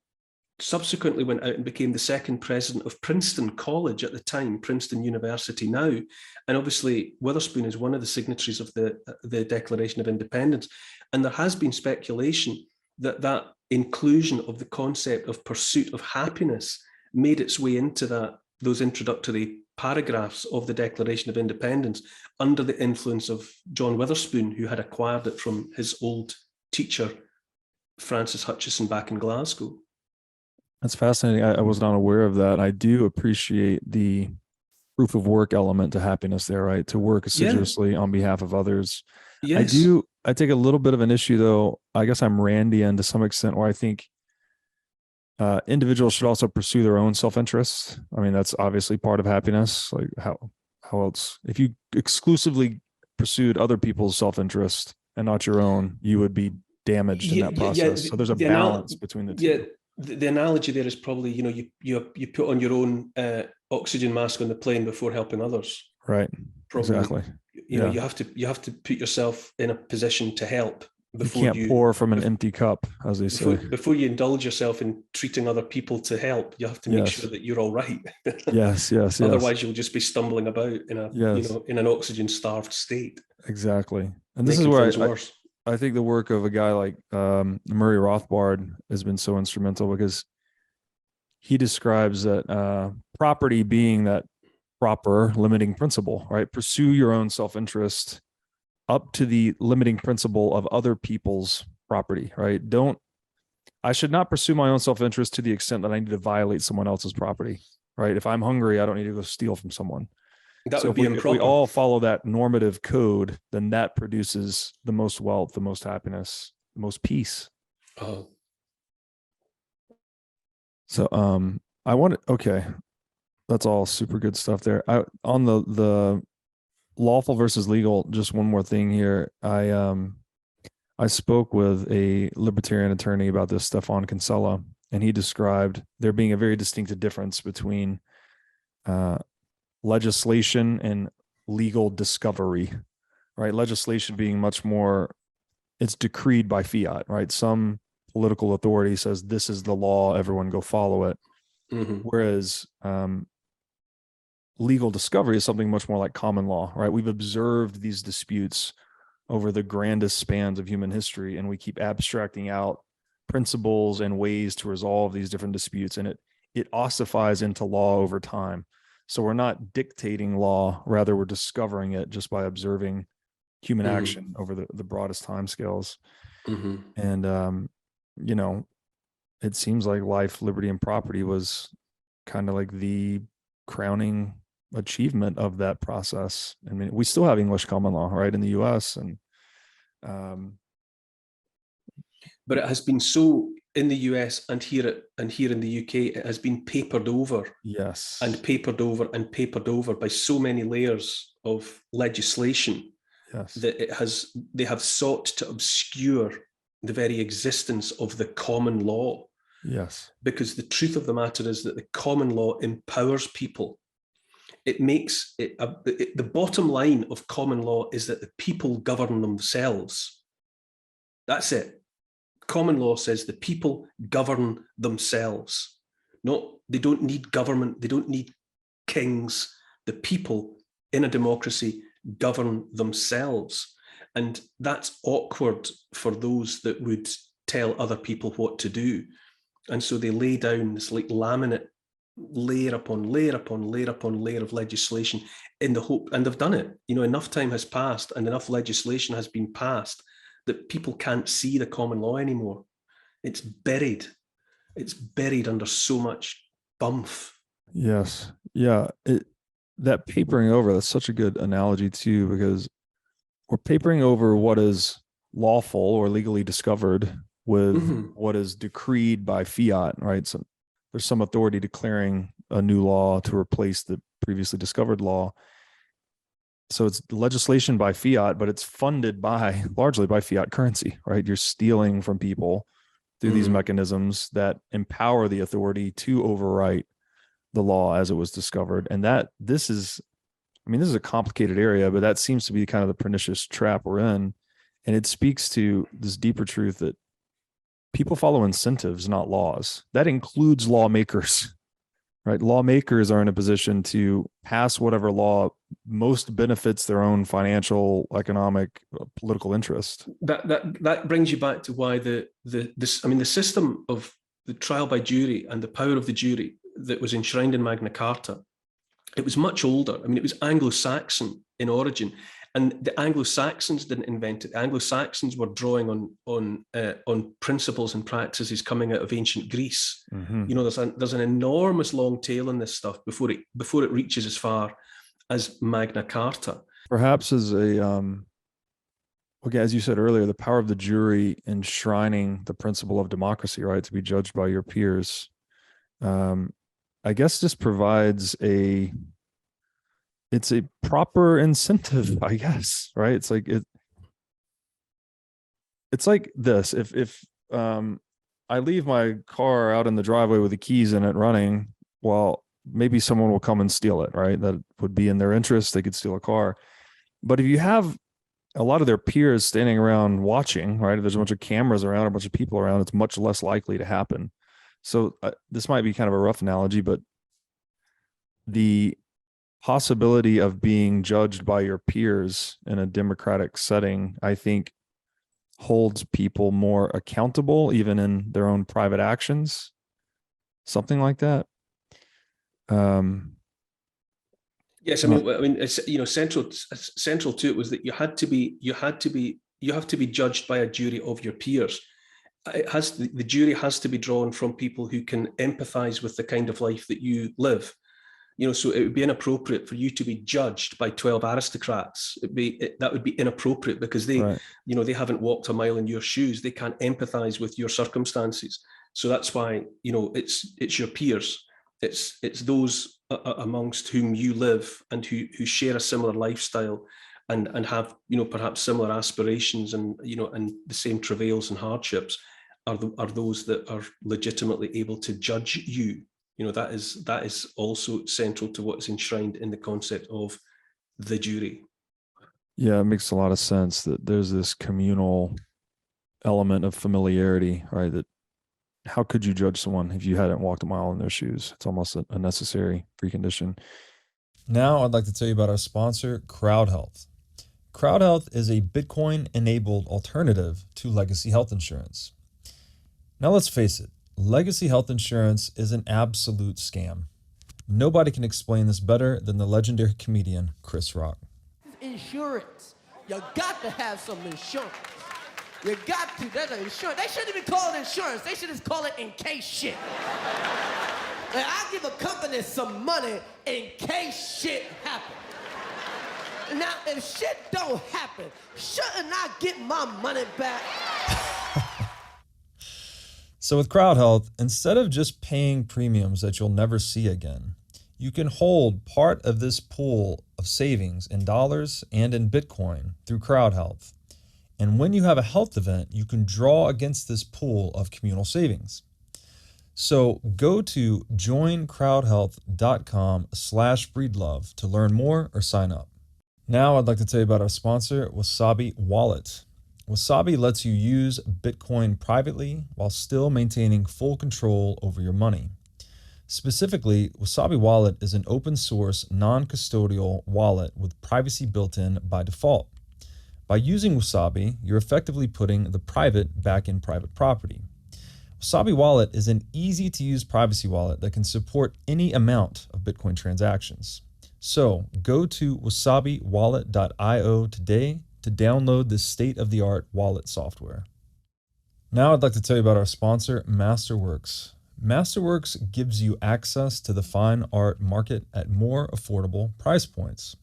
Speaker 2: subsequently went out and became the second president of Princeton College at the time, Princeton University now. And obviously Witherspoon is one of the signatories of the Declaration of Independence. And there has been speculation that inclusion of the concept of pursuit of happiness made its way into those introductory paragraphs of the Declaration of Independence under the influence of John Witherspoon, who had acquired it from his old teacher, Francis Hutcheson, back in Glasgow.
Speaker 1: That's fascinating. I was not aware of that. I do appreciate the proof of work element to happiness there, right? To work assiduously on behalf of others. Yes. I take a little bit of an issue, though. I guess I'm Randian to some extent, where I think individuals should also pursue their own self-interest. I mean, that's obviously part of happiness. Like how else? If you exclusively pursued other people's self-interest and not your own, you would be damaged in that process. So there's a balance between the two.
Speaker 2: Yeah, the analogy there is probably, you put on your own oxygen mask on the plane before helping others.
Speaker 1: Right.
Speaker 2: Probably.
Speaker 1: Exactly.
Speaker 2: You have to put yourself in a position to help.
Speaker 1: Before you can't pour from an empty cup, as they say.
Speaker 2: Before you indulge yourself in treating other people to help, you have to make sure that you're all right.
Speaker 1: Yes.
Speaker 2: Otherwise, you'll just be stumbling about in in an oxygen-starved state.
Speaker 1: Exactly. And this is where I think the work of a guy like Murray Rothbard has been so instrumental, because he describes that property being that proper limiting principle, right? Pursue your own self-interest up to the limiting principle of other people's property, right? I should not pursue my own self-interest to the extent that I need to violate someone else's property, right? If I'm hungry, I don't need to go steal from someone.
Speaker 2: That would be improper.
Speaker 1: If we all follow that normative code, then that produces the most wealth, the most happiness, the most peace.
Speaker 2: Oh.
Speaker 1: So okay. That's all super good stuff there. On the lawful versus legal, just one more thing here. I spoke with a libertarian attorney about this, Stefan Kinsella, and he described there being a very distinct difference between legislation and legal discovery, right? Legislation being much more, it's decreed by fiat, right? Some political authority says this is the law, everyone go follow it. Mm-hmm. Whereas legal discovery is something much more like common law, right? We've observed these disputes over the grandest spans of human history, and we keep abstracting out principles and ways to resolve these different disputes, and it ossifies into law over time. So we're not dictating law, rather we're discovering it just by observing human action over the broadest timescales. Mm-hmm. And it seems like life, liberty, and property was kind of like the crowning achievement of that process. I mean, we still have English common law, right, in the US, and
Speaker 2: but it has been so in the US and here in the UK, it has been papered over.
Speaker 1: Yes.
Speaker 2: And papered over by so many layers of legislation.
Speaker 1: Yes.
Speaker 2: That they have sought to obscure the very existence of the common law.
Speaker 1: Yes.
Speaker 2: Because the truth of the matter is that the common law empowers people. It makes it, the bottom line of common law is that the people govern themselves. That's it. Common law says the people govern themselves. They don't need government. They don't need kings. The people in a democracy govern themselves. And that's awkward for those that would tell other people what to do. And so they lay down this like laminate layer upon layer upon layer upon layer of legislation in the hope, and they've done it. Enough time has passed and enough legislation has been passed that people can't see the common law anymore. It's buried. It's buried under so much bumf.
Speaker 1: Yes. Yeah. That papering over, that's such a good analogy too, because we're papering over what is lawful or legally discovered with what is decreed by fiat, right? So there's some authority declaring a new law to replace the previously discovered law. So it's legislation by fiat, but it's funded largely by fiat currency, right? You're stealing from people through these mechanisms that empower the authority to overwrite the law as it was discovered. And this is a complicated area, but that seems to be kind of the pernicious trap we're in. And it speaks to this deeper truth that people follow incentives, not laws. That includes lawmakers, right? Lawmakers are in a position to pass whatever law most benefits their own financial, economic, political interest.
Speaker 2: That brings you back to why the system of the trial by jury and the power of the jury that was enshrined in Magna Carta, it was much older. It was Anglo-Saxon in origin, and the Anglo-Saxons didn't invent it. The Anglo-Saxons were drawing on principles and practices coming out of ancient Greece. There's an enormous long tail in this stuff before it reaches as far as Magna Carta.
Speaker 1: Perhaps as as you said earlier, the power of the jury enshrining the principle of democracy, right, to be judged by your peers. I guess this provides it's a proper incentive, I guess, right? It's like this. If I leave my car out in the driveway with the keys in it running, well, maybe someone will come and steal it, right? That would be in their interest. They could steal a car. But if you have a lot of their peers standing around watching, right? If there's a bunch of cameras around, a bunch of people around, it's much less likely to happen. So this might be kind of a rough analogy, but the possibility of being judged by your peers in a democratic setting, I think, holds people more accountable, even in their own private actions, something like that.
Speaker 2: Yes, it's, central to it was that you have to be judged by a jury of your peers. The jury has to be drawn from people who can empathize with the kind of life that you live. So it would be inappropriate for you to be judged by 12 aristocrats. That would be inappropriate because they haven't walked a mile in your shoes. They can't empathize with your circumstances. So that's why, it's your peers. It's those amongst whom you live and who share a similar lifestyle and have, perhaps similar aspirations and the same travails and hardships are those that are legitimately able to judge you. That is also central to what is enshrined in the concept of the jury.
Speaker 1: Yeah, it makes a lot of sense that there's this communal element of familiarity, right? That how could you judge someone if you hadn't walked a mile in their shoes? It's almost a necessary precondition. Now I'd like to tell you about our sponsor, CrowdHealth. CrowdHealth is a Bitcoin-enabled alternative to legacy health insurance. Now let's face it, legacy health insurance is an absolute scam. Nobody can explain this better than the legendary comedian Chris Rock.
Speaker 3: Insurance. You got to have some insurance. You got to. That's an insurance. They shouldn't even call it insurance. They should just call it in case shit. And I give a company some money in case shit happens. Now, if shit don't happen, shouldn't I get my money back?
Speaker 1: So with CrowdHealth, instead of just paying premiums that you'll never see again, you can hold part of this pool of savings in dollars and in Bitcoin through CrowdHealth. And when you have a health event, you can draw against this pool of communal savings. So go to joincrowdhealth.com/breedlove to learn more or sign up. Now I'd like to tell you about our sponsor, Wasabi Wallet. Wasabi lets you use Bitcoin privately while still maintaining full control over your money. Specifically, Wasabi Wallet is an open source, non-custodial wallet with privacy built in by default. By using Wasabi, you're effectively putting the private back in private property. Wasabi Wallet is an easy-to-use privacy wallet that can support any amount of Bitcoin transactions. So go to wasabiwallet.io today to download this state-of-the-art wallet software. Now I'd like to tell you about our sponsor, Masterworks. Masterworks gives you access to the fine art market at more affordable price points.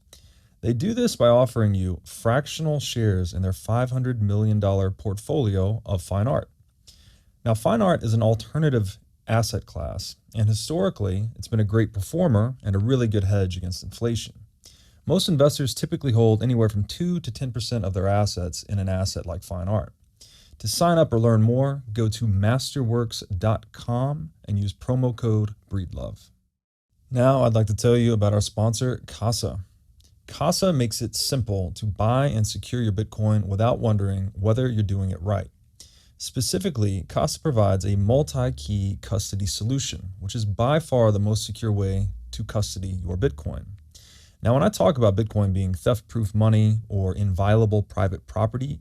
Speaker 1: They do this by offering you fractional shares in their $500 million portfolio of fine art. Now, fine art is an alternative asset class, and historically, it's been a great performer and a really good hedge against inflation. Most investors typically hold anywhere from 2 to 10% of their assets in an asset like fine art. To sign up or learn more, go to masterworks.com and use promo code BREEDLOVE. Now, I'd like to tell you about our sponsor, Casa. Casa makes it simple to buy and secure your Bitcoin without wondering whether you're doing it right. Specifically, Casa provides a multi-key custody solution, which is by far the most secure way to custody your Bitcoin. Now, when I talk about Bitcoin being theft-proof money or inviolable private property,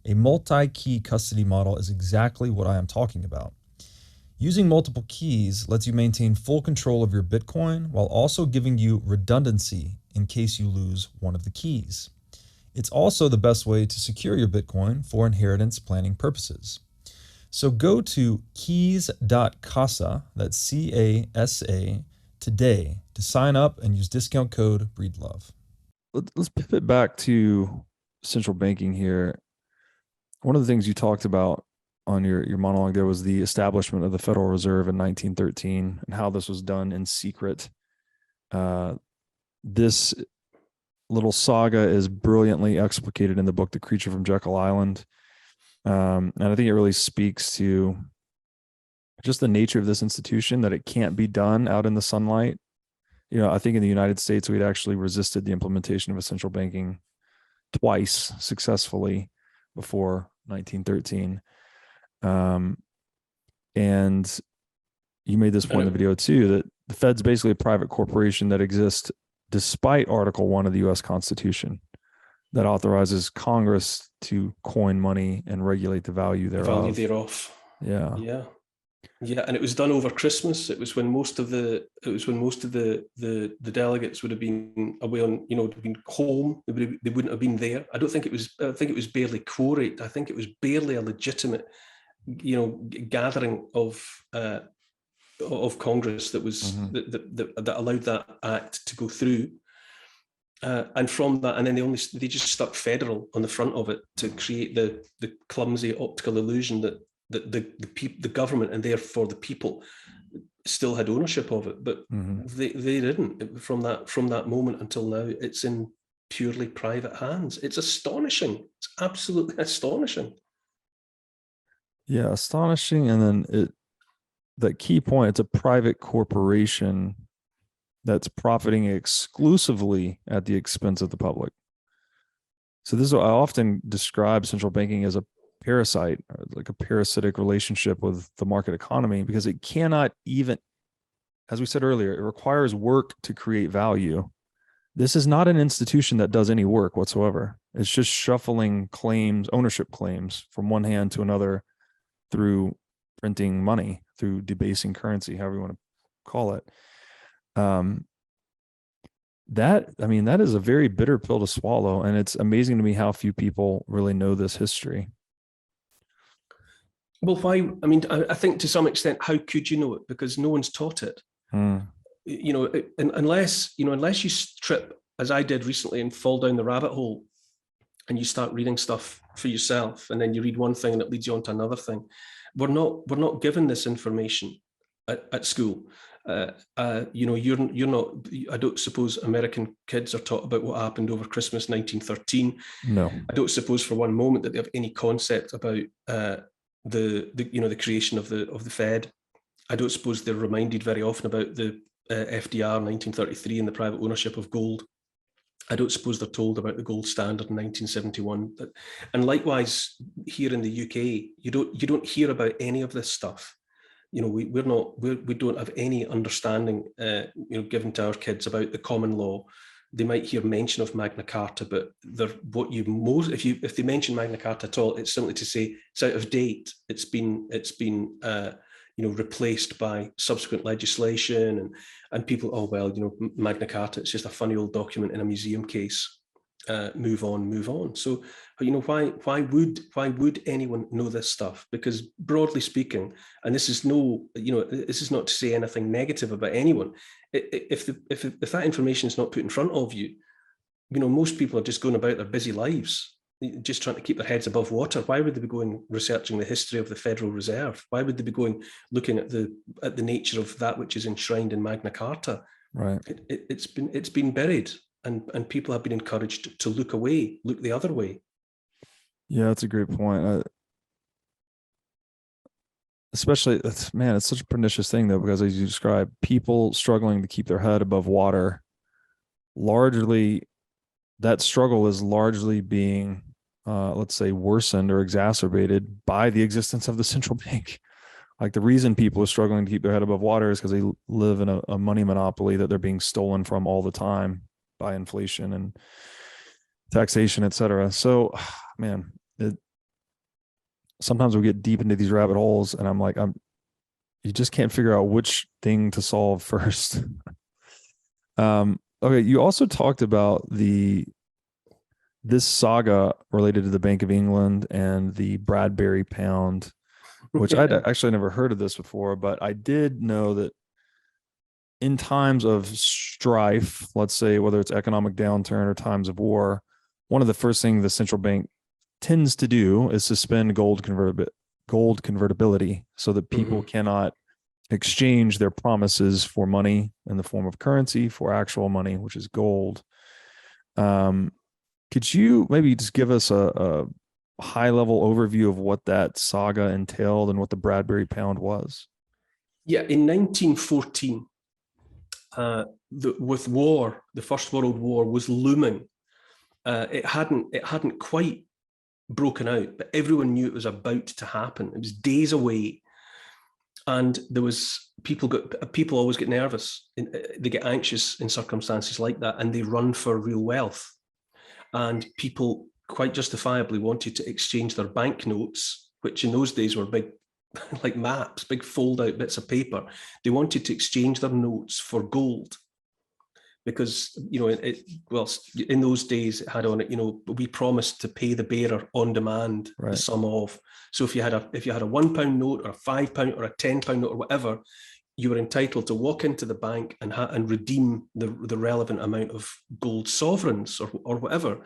Speaker 1: a multi-key custody model is exactly what I am talking about. Using multiple keys lets you maintain full control of your Bitcoin while also giving you redundancy in case you lose one of the keys. It's also the best way to secure your Bitcoin for inheritance planning purposes. So go to keys.casa, that's C-A-S-A, today to sign up and use discount code BREEDLOVE. Let's pivot back to central banking here. One of the things you talked about on your monologue there was the establishment of the Federal Reserve in 1913 and how this was done in secret. This little saga is brilliantly explicated in the book The Creature from Jekyll Island. And I think it really speaks to just the nature of this institution, that it can't be done out in the sunlight. You know, I think in the United States, we'd actually resisted the implementation of essential banking twice successfully before 1913. And you made this point in the video too, that the Fed's basically a private corporation that exists despite Article 1 of the U.S. Constitution that authorizes Congress to coin money and regulate the value thereof.
Speaker 2: Value thereof.
Speaker 1: Yeah.
Speaker 2: Yeah. Yeah. And it was done over Christmas. It was when most of the delegates would have been away on, you know, been home. They wouldn't have been there. I think it was barely quorate. I think it was barely a legitimate, you know, gathering of Congress that was that allowed that act to go through, and from that, and then they just stuck federal on the front of it to create the clumsy optical illusion that the government and therefore the people still had ownership of it, but they didn't. From that moment until now, it's in purely private hands. It's astonishing. It's absolutely astonishing.
Speaker 1: Yeah, astonishing, and then that key point, it's a private corporation that's profiting exclusively at the expense of the public. So this is what I often describe central banking as a parasite, or like a parasitic relationship with the market economy, because it cannot even, as we said earlier, it requires work to create value. This is not an institution that does any work whatsoever. It's just shuffling claims, ownership claims from one hand to another through printing money, through debasing currency, however you want to call it. That is a very bitter pill to swallow. And it's amazing to me how few people really know this history.
Speaker 2: Well, why? I mean, I think to some extent, how could you know it? Because no one's taught it. You know, unless you trip, as I did recently, and fall down the rabbit hole and you start reading stuff for yourself, and then you read one thing and it leads you on to another thing. We're not given this information at school. You know, you're not. I don't suppose American kids are taught about what happened over Christmas 1913.
Speaker 1: No,
Speaker 2: I don't suppose for one moment that they have any concept about the creation of the Fed. I don't suppose they're reminded very often about the FDR 1933 and the private ownership of gold. I don't suppose they're told about the gold standard in 1971. And likewise, here in the UK, you don't hear about any of this stuff. You know, we don't have any understanding, given to our kids about the common law. They might hear mention of Magna Carta, but if they mention Magna Carta at all, it's simply to say it's out of date. It's been replaced by subsequent legislation, and people, oh well, Magna Carta, it's just a funny old document in a museum case. Move on. So, why would anyone know this stuff? Because broadly speaking, and this is not to say anything negative about anyone. If that information is not put in front of you, most people are just going about their busy lives, just trying to keep their heads above water. Why would they be going researching the history of the Federal Reserve? Why would they be going looking at the nature of that which is enshrined in Magna Carta?
Speaker 1: Right.
Speaker 2: It's been buried. And people have been encouraged to look the other way.
Speaker 1: Yeah, that's a great point. Especially, it's such a pernicious thing though, because as you described, people struggling to keep their head above water, largely, that struggle is largely being, let's say, worsened or exacerbated by the existence of the central bank. Like the reason people are struggling to keep their head above water is because they live in a money monopoly that they're being stolen from all the time by inflation and taxation, et cetera. So, man, sometimes we get deep into these rabbit holes and I'm like, you just can't figure out which thing to solve first. Okay. You also talked about this saga related to the Bank of England and the Bradbury pound, which I'd actually never heard of this before, but I did know that in times of strife, let's say whether it's economic downturn or times of war, one of the first things the central bank tends to do is suspend gold convertibility so that people cannot exchange their promises for money in the form of currency for actual money, which is gold. Could you maybe just give us a high-level overview of what that saga entailed and what the Bradbury pound was?
Speaker 2: Yeah, in 1914, with war, the First World War was looming. It hadn't quite broken out, but everyone knew it was about to happen. It was days away, and there was people always get nervous. They get anxious in circumstances like that, and they run for real wealth. And people quite justifiably wanted to exchange their banknotes, which in those days were big, like maps, big fold-out bits of paper. They wanted to exchange their notes for gold because, in those days it had on it, we promised to pay the bearer on demand, right, the sum of. So if you had a £1 note or a £5 or a £10 note or whatever, you were entitled to walk into the bank and redeem the relevant amount of gold sovereigns or whatever.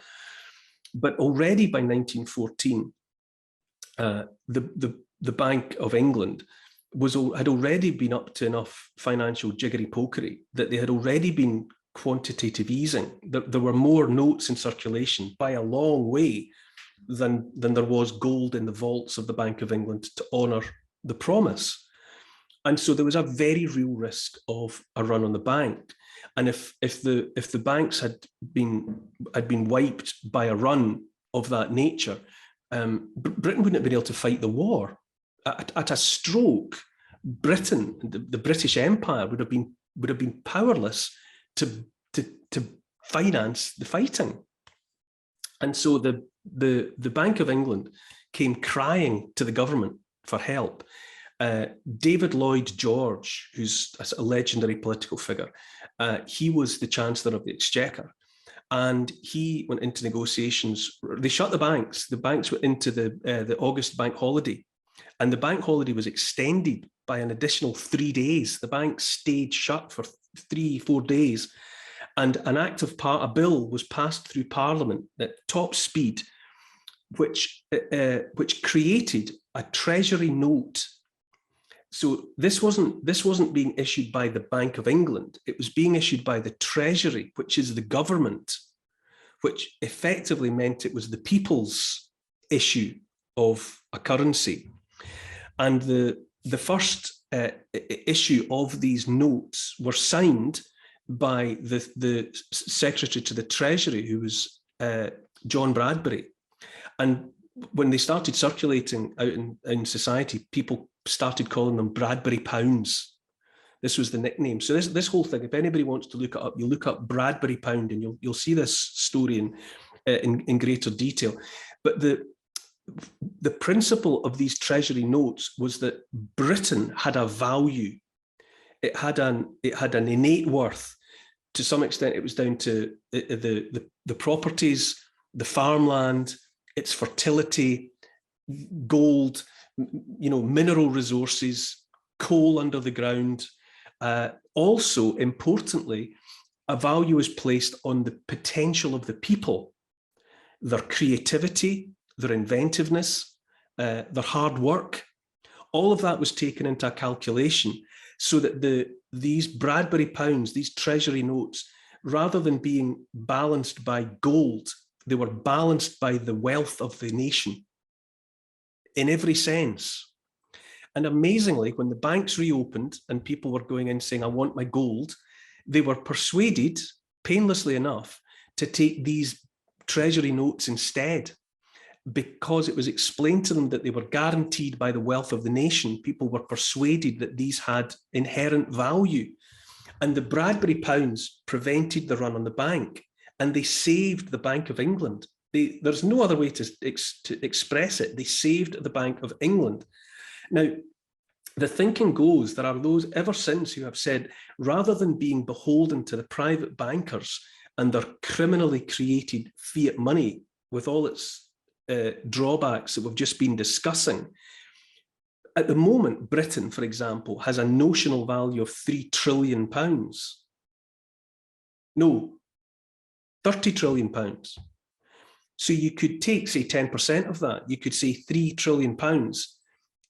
Speaker 2: But already by 1914, the Bank of England had already been up to enough financial jiggery-pokery that they had already been quantitative easing. There were more notes in circulation by a long way than there was gold in the vaults of the Bank of England to honour the promise. And so there was a very real risk of a run on the bank. And if the banks had been wiped by a run of that nature, Britain wouldn't have been able to fight the war. At a stroke, Britain, the British Empire, would have been powerless to finance the fighting. And so the Bank of England came crying to the government for help. David Lloyd George, who's a legendary political figure, he was the Chancellor of the Exchequer, and he went into negotiations. They shut the banks. The banks went into the August bank holiday, and the bank holiday was extended by an additional 3 days. The banks stayed shut for 3-4 days, and a bill was passed through Parliament at top speed, which created a Treasury note. So this wasn't being issued by the Bank of England. It was being issued by the Treasury, which is the government, which effectively meant it was the people's issue of a currency. And the first issue of these notes were signed by the Secretary to the Treasury, who was John Bradbury. And when they started circulating out in society, people started calling them Bradbury pounds. This was the nickname. So this whole thing, if anybody wants to look it up, you look up Bradbury pound and you'll see this story in greater detail. But the principle of these treasury notes was that Britain had a value. It had an innate worth. To some extent, it was down to the properties, the farmland, its fertility, gold, mineral resources, coal under the ground. Also, importantly, a value is placed on the potential of the people, their creativity, their inventiveness, their hard work. All of that was taken into a calculation so that these Bradbury pounds, these treasury notes, rather than being balanced by gold, they were balanced by the wealth of the nation in every sense. And amazingly, when the banks reopened and people were going in saying, I want my gold, they were persuaded, painlessly enough, to take these treasury notes instead, because it was explained to them that they were guaranteed by the wealth of the nation. People were persuaded that these had inherent value. And the Bradbury pounds prevented the run on the bank, and they saved the Bank of England. There's no other way to express it. They saved the Bank of England. Now, the thinking goes, there are those ever since who have said, rather than being beholden to the private bankers and their criminally created fiat money with all its drawbacks that we've just been discussing, at the moment, Britain, for example, has a notional value of £3 trillion. No, £30 trillion. So you could take, say, 10% of that. You could say £3 trillion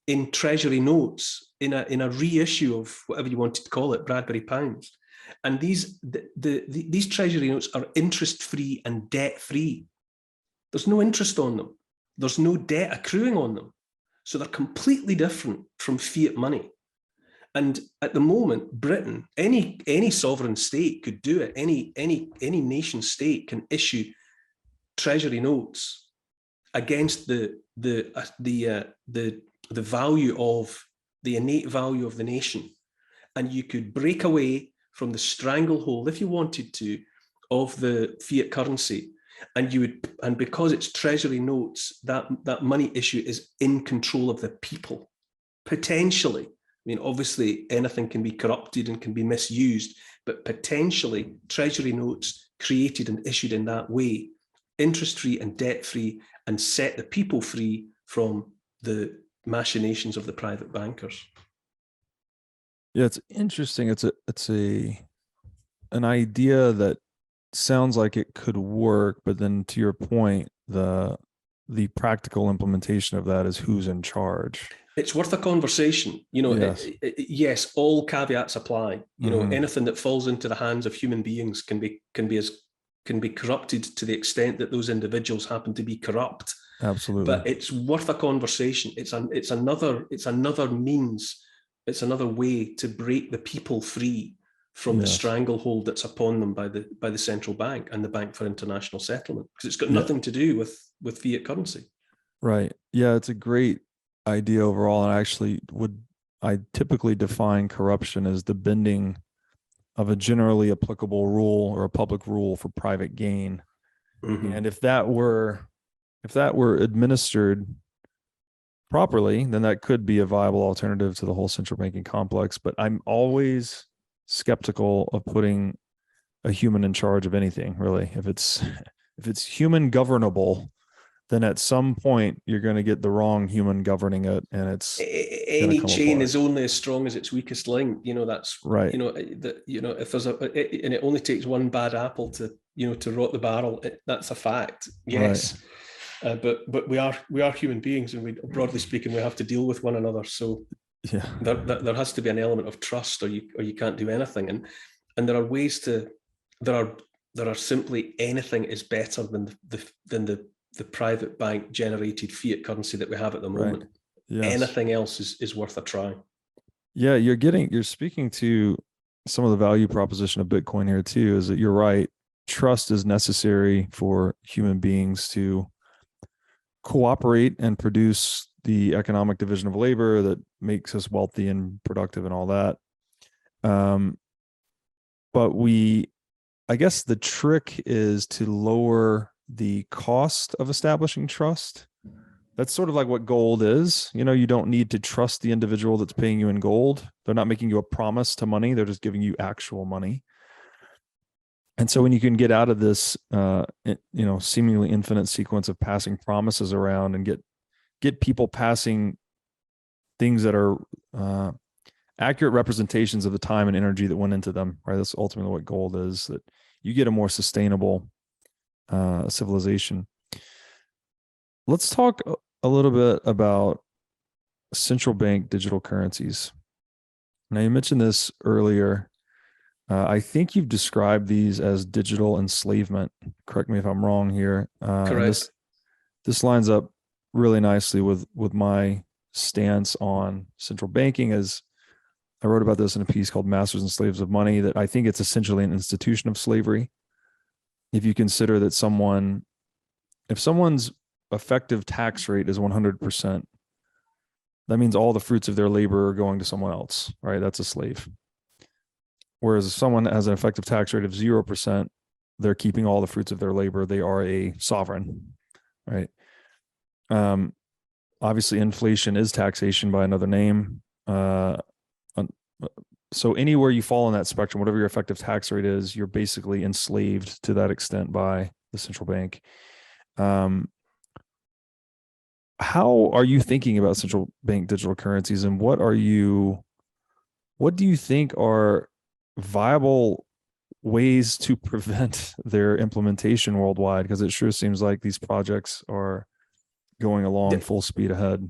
Speaker 2: in treasury notes, in a reissue of whatever you wanted to call it, Bradbury pounds. And these treasury notes are interest-free and debt-free. There's no interest on them. There's no debt accruing on them. So they're completely different from fiat money. And at the moment, Britain, any sovereign state could do it. Any nation state can issue treasury notes against the value of the innate value of the nation. And you could break away from the stranglehold, if you wanted to, of the fiat currency. And because it's treasury notes, that money issue is in control of the people, potentially. I mean, obviously, anything can be corrupted and can be misused, but potentially treasury notes created and issued in that way, interest-free and debt-free, and set the people free from the machinations of the private bankers.
Speaker 1: Yeah, it's interesting. It's an idea that sounds like it could work, but then to your point, the practical implementation of that is who's in charge.
Speaker 2: It's worth a conversation. Yes, yes, all caveats apply. Anything that falls into the hands of human beings can be corrupted to the extent that those individuals happen to be corrupt.
Speaker 1: Absolutely.
Speaker 2: But it's worth a conversation. It's another means. It's another way to break the people free from the stranglehold that's upon them by the central bank and the Bank for International Settlement, because it's got nothing to do with fiat currency. Right.
Speaker 1: Yeah, it's a great idea overall. And I typically define corruption as the bending of a generally applicable rule or a public rule for private gain. Mm-hmm. And if that were administered properly, then that could be a viable alternative to the whole central banking complex. But I'm always skeptical of putting a human in charge of anything, really. If it's human governable, then at some point you're going to get the wrong human governing it, and it's
Speaker 2: any chain is only as strong as its weakest link. That's right. If there's and it only takes one bad apple to rot the barrel. That's a fact. Yes. Right. But we are human beings, and broadly speaking, we have to deal with one another. So yeah, there has to be an element of trust, or you can't do anything. And there are ways to there are simply anything is better than the private bank generated fiat currency that we have at the moment. Right. Yes. Anything else is worth a try.
Speaker 1: Yeah, you're speaking to some of the value proposition of Bitcoin here too is that you're right. Trust is necessary for human beings to cooperate and produce the economic division of labor that makes us wealthy and productive and all that. But I guess the trick is to lower the cost of establishing trust. That's sort of like what gold is. You don't need to trust the individual that's paying you in gold. They're not making you a promise to money. They're just giving you actual money. And so when you can get out of this, seemingly infinite sequence of passing promises around and get people passing things that are accurate representations of the time and energy that went into them, right? That's ultimately what gold is, that you get a more sustainable civilization. Let's talk a little bit about central bank digital currencies. Now, you mentioned this earlier. I think you've described these as digital enslavement. Correct me if I'm wrong here.
Speaker 2: Correct.
Speaker 1: This lines up really nicely with my stance on central banking. As I wrote about this in a piece called Masters and Slaves of Money, that I think it's essentially an institution of slavery. If you consider that if someone's effective tax rate is 100%, that means all the fruits of their labor are going to someone else, right? That's a slave. Whereas if someone has an effective tax rate of 0%, they're keeping all the fruits of their labor. They are a sovereign, right? Obviously, inflation is taxation by another name. So anywhere you fall on that spectrum, whatever your effective tax rate is, you're basically enslaved to that extent by the central bank. How are you thinking about central bank digital currencies, and what do you think are viable ways to prevent their implementation worldwide? Because it sure seems like these projects are going along full speed ahead.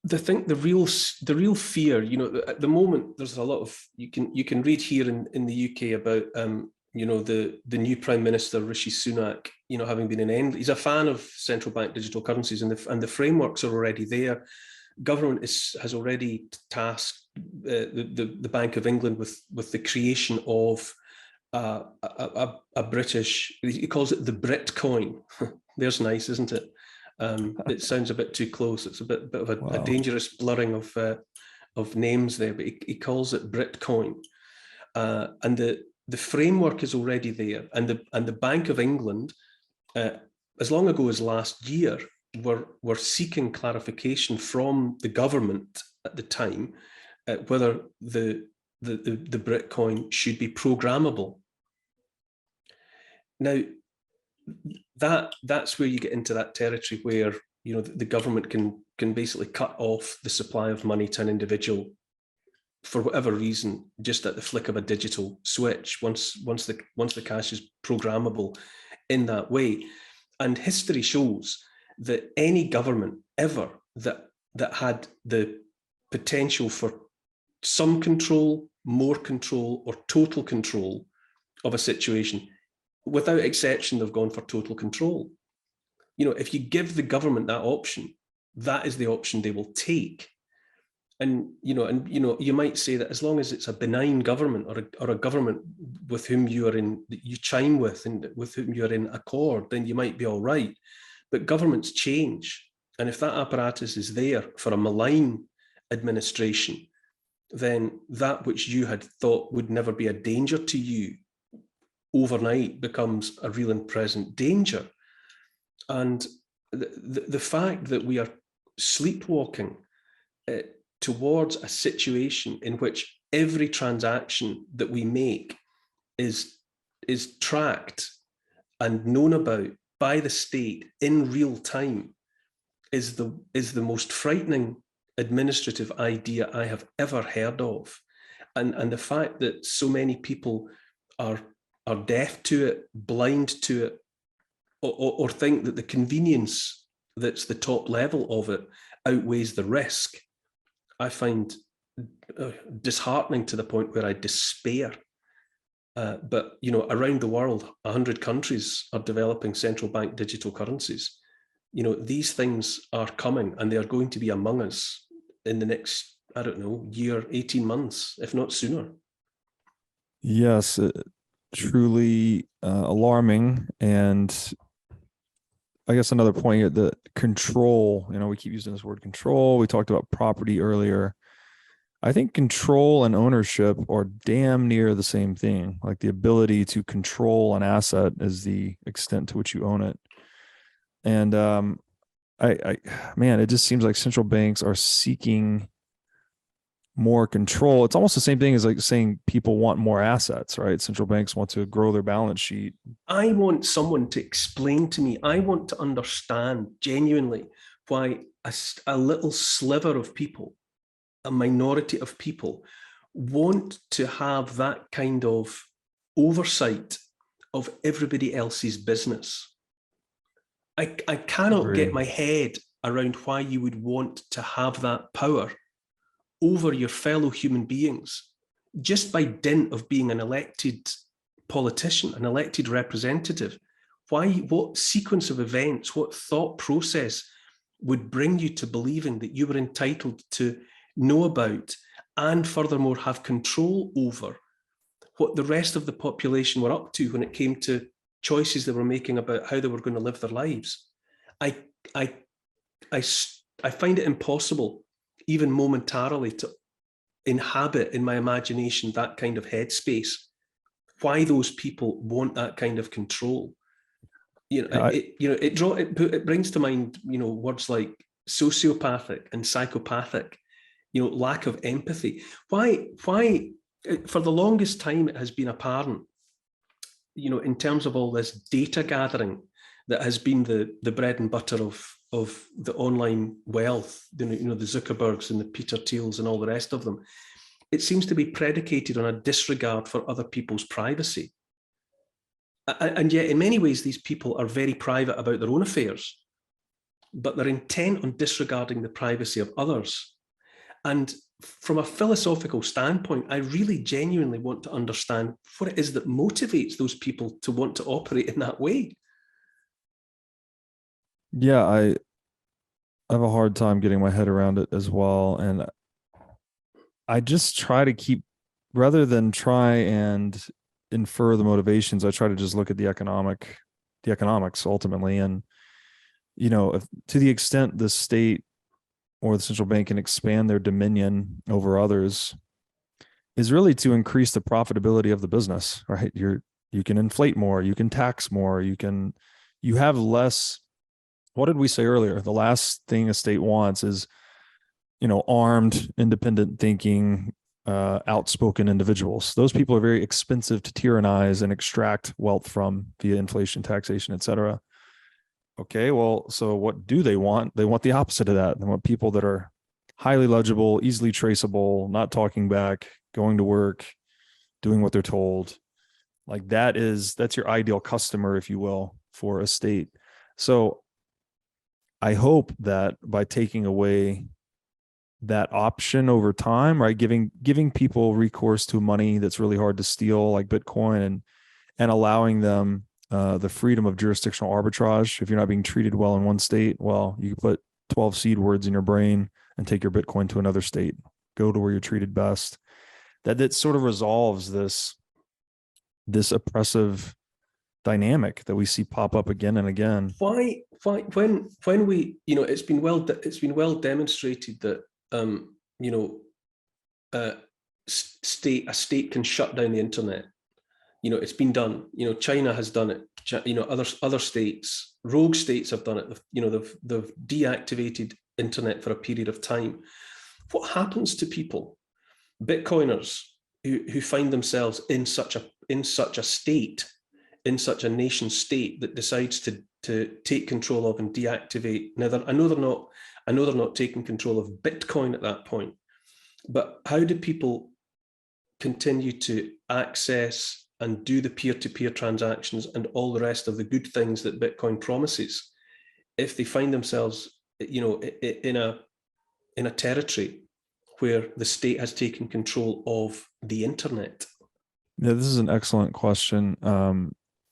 Speaker 2: The real fear, at the moment, there's a lot of, you can read here in the UK about the new Prime Minister Rishi Sunak, having been he's a fan of central bank digital currencies, and the frameworks are already there. Government has already tasked the Bank of England with the creation of a British, he calls it the Britcoin. There's nice, isn't it? It sounds a bit too close. It's a bit of a dangerous blurring of names there, but he calls it Britcoin. And the framework is already there, and the Bank of England, as long ago as last year, were seeking clarification from the government at the time whether the Britcoin should be programmable. Now, that's where you get into that territory where the government can basically cut off the supply of money to an individual for whatever reason, just at the flick of a digital switch, once the cash is programmable in that way. And history shows that any government ever that had the potential for some control, more control, or total control of a situation, without exception, they've gone for total control. If you give the government that option, that is the option they will take. And you might say that as long as it's a benign government or a government with whom you chime with and with whom you're in accord, then you might be all right. But governments change, and if that apparatus is there for a malign administration, then that which you had thought would never be a danger to you overnight becomes a real and present danger. And the fact that we are sleepwalking towards a situation in which every transaction that we make is tracked and known about by the state in real time is the most frightening administrative idea I have ever heard of. And the fact that so many people are deaf to it, blind to it, or think that the convenience that's the top level of it outweighs the risk, I find disheartening to the point where I despair. But around the world, 100 countries are developing central bank digital currencies. These things are coming, and they are going to be among us in the next, year, 18 months, if not sooner.
Speaker 1: Yes, truly alarming. And I guess another point here, the control, we keep using this word control. We talked about property earlier. I think control and ownership are damn near the same thing. Like the ability to control an asset is the extent to which you own it. And man, it just seems like central banks are seeking more control. It's almost the same thing as like saying people want more assets, right? Central banks want to grow their balance sheet.
Speaker 2: I want someone to explain to me, I want to understand genuinely why a little sliver of people, a minority of people, want to have that kind of oversight of everybody else's business. I cannot get my head around why you would want to have that power over your fellow human beings just by dint of being an elected politician, an elected representative. Why? What sequence of events, what thought process would bring you to believing that you were entitled to know about and furthermore have control over what the rest of the population were up to when it came to choices they were making about how they were going to live their lives? I find it impossible, even momentarily, to inhabit in my imagination that kind of headspace. Why those people want that kind of control? It brings to mind, words like sociopathic and psychopathic, lack of empathy. Why for the longest time it has been apparent, in terms of all this data gathering that has been the bread and butter of the online wealth, the Zuckerbergs and the Peter Thiels and all the rest of them, it seems to be predicated on a disregard for other people's privacy. And yet, in many ways, these people are very private about their own affairs, but they're intent on disregarding the privacy of others. And from a philosophical standpoint, I really genuinely want to understand what it is that motivates those people to want to operate in that way.
Speaker 1: Yeah, I have a hard time getting my head around it as well. And I just try to keep, rather than try and infer the motivations, I try to just look at the economics ultimately. And, to the extent the state or the central bank can expand their dominion over others, is really to increase the profitability of the business, right? You can inflate more, you can tax more, you have less. What did we say earlier? The last thing a state wants is, armed, independent thinking, outspoken individuals. Those people are very expensive to tyrannize and extract wealth from via inflation, taxation, et cetera. Okay, well, so what do they want? They want the opposite of that. They want people that are highly legible, easily traceable, not talking back, going to work, doing what they're told. Like that's your ideal customer, if you will, for a state. So I hope that by taking away that option over time, right, giving people recourse to money that's really hard to steal, like Bitcoin, and allowing them the freedom of jurisdictional arbitrage. If you're not being treated well in one state, well, you can put 12 seed words in your brain and take your Bitcoin to another state, go to where you're treated best. That sort of resolves this oppressive dynamic that we see pop up again and again.
Speaker 2: Why when we, it's been well demonstrated that a state can shut down the internet. It's been done. China has done it. Other states, rogue states have done it. They've deactivated internet for a period of time. What happens to people, Bitcoiners, who find themselves in such a state, in such a nation state that decides to take control of and deactivate? Now, I know they're not taking control of Bitcoin at that point, but how do people continue to access and do the peer-to-peer transactions and all the rest of the good things that Bitcoin promises if they find themselves, in a territory where the state has taken control of the internet?
Speaker 1: Yeah, this is an excellent question. I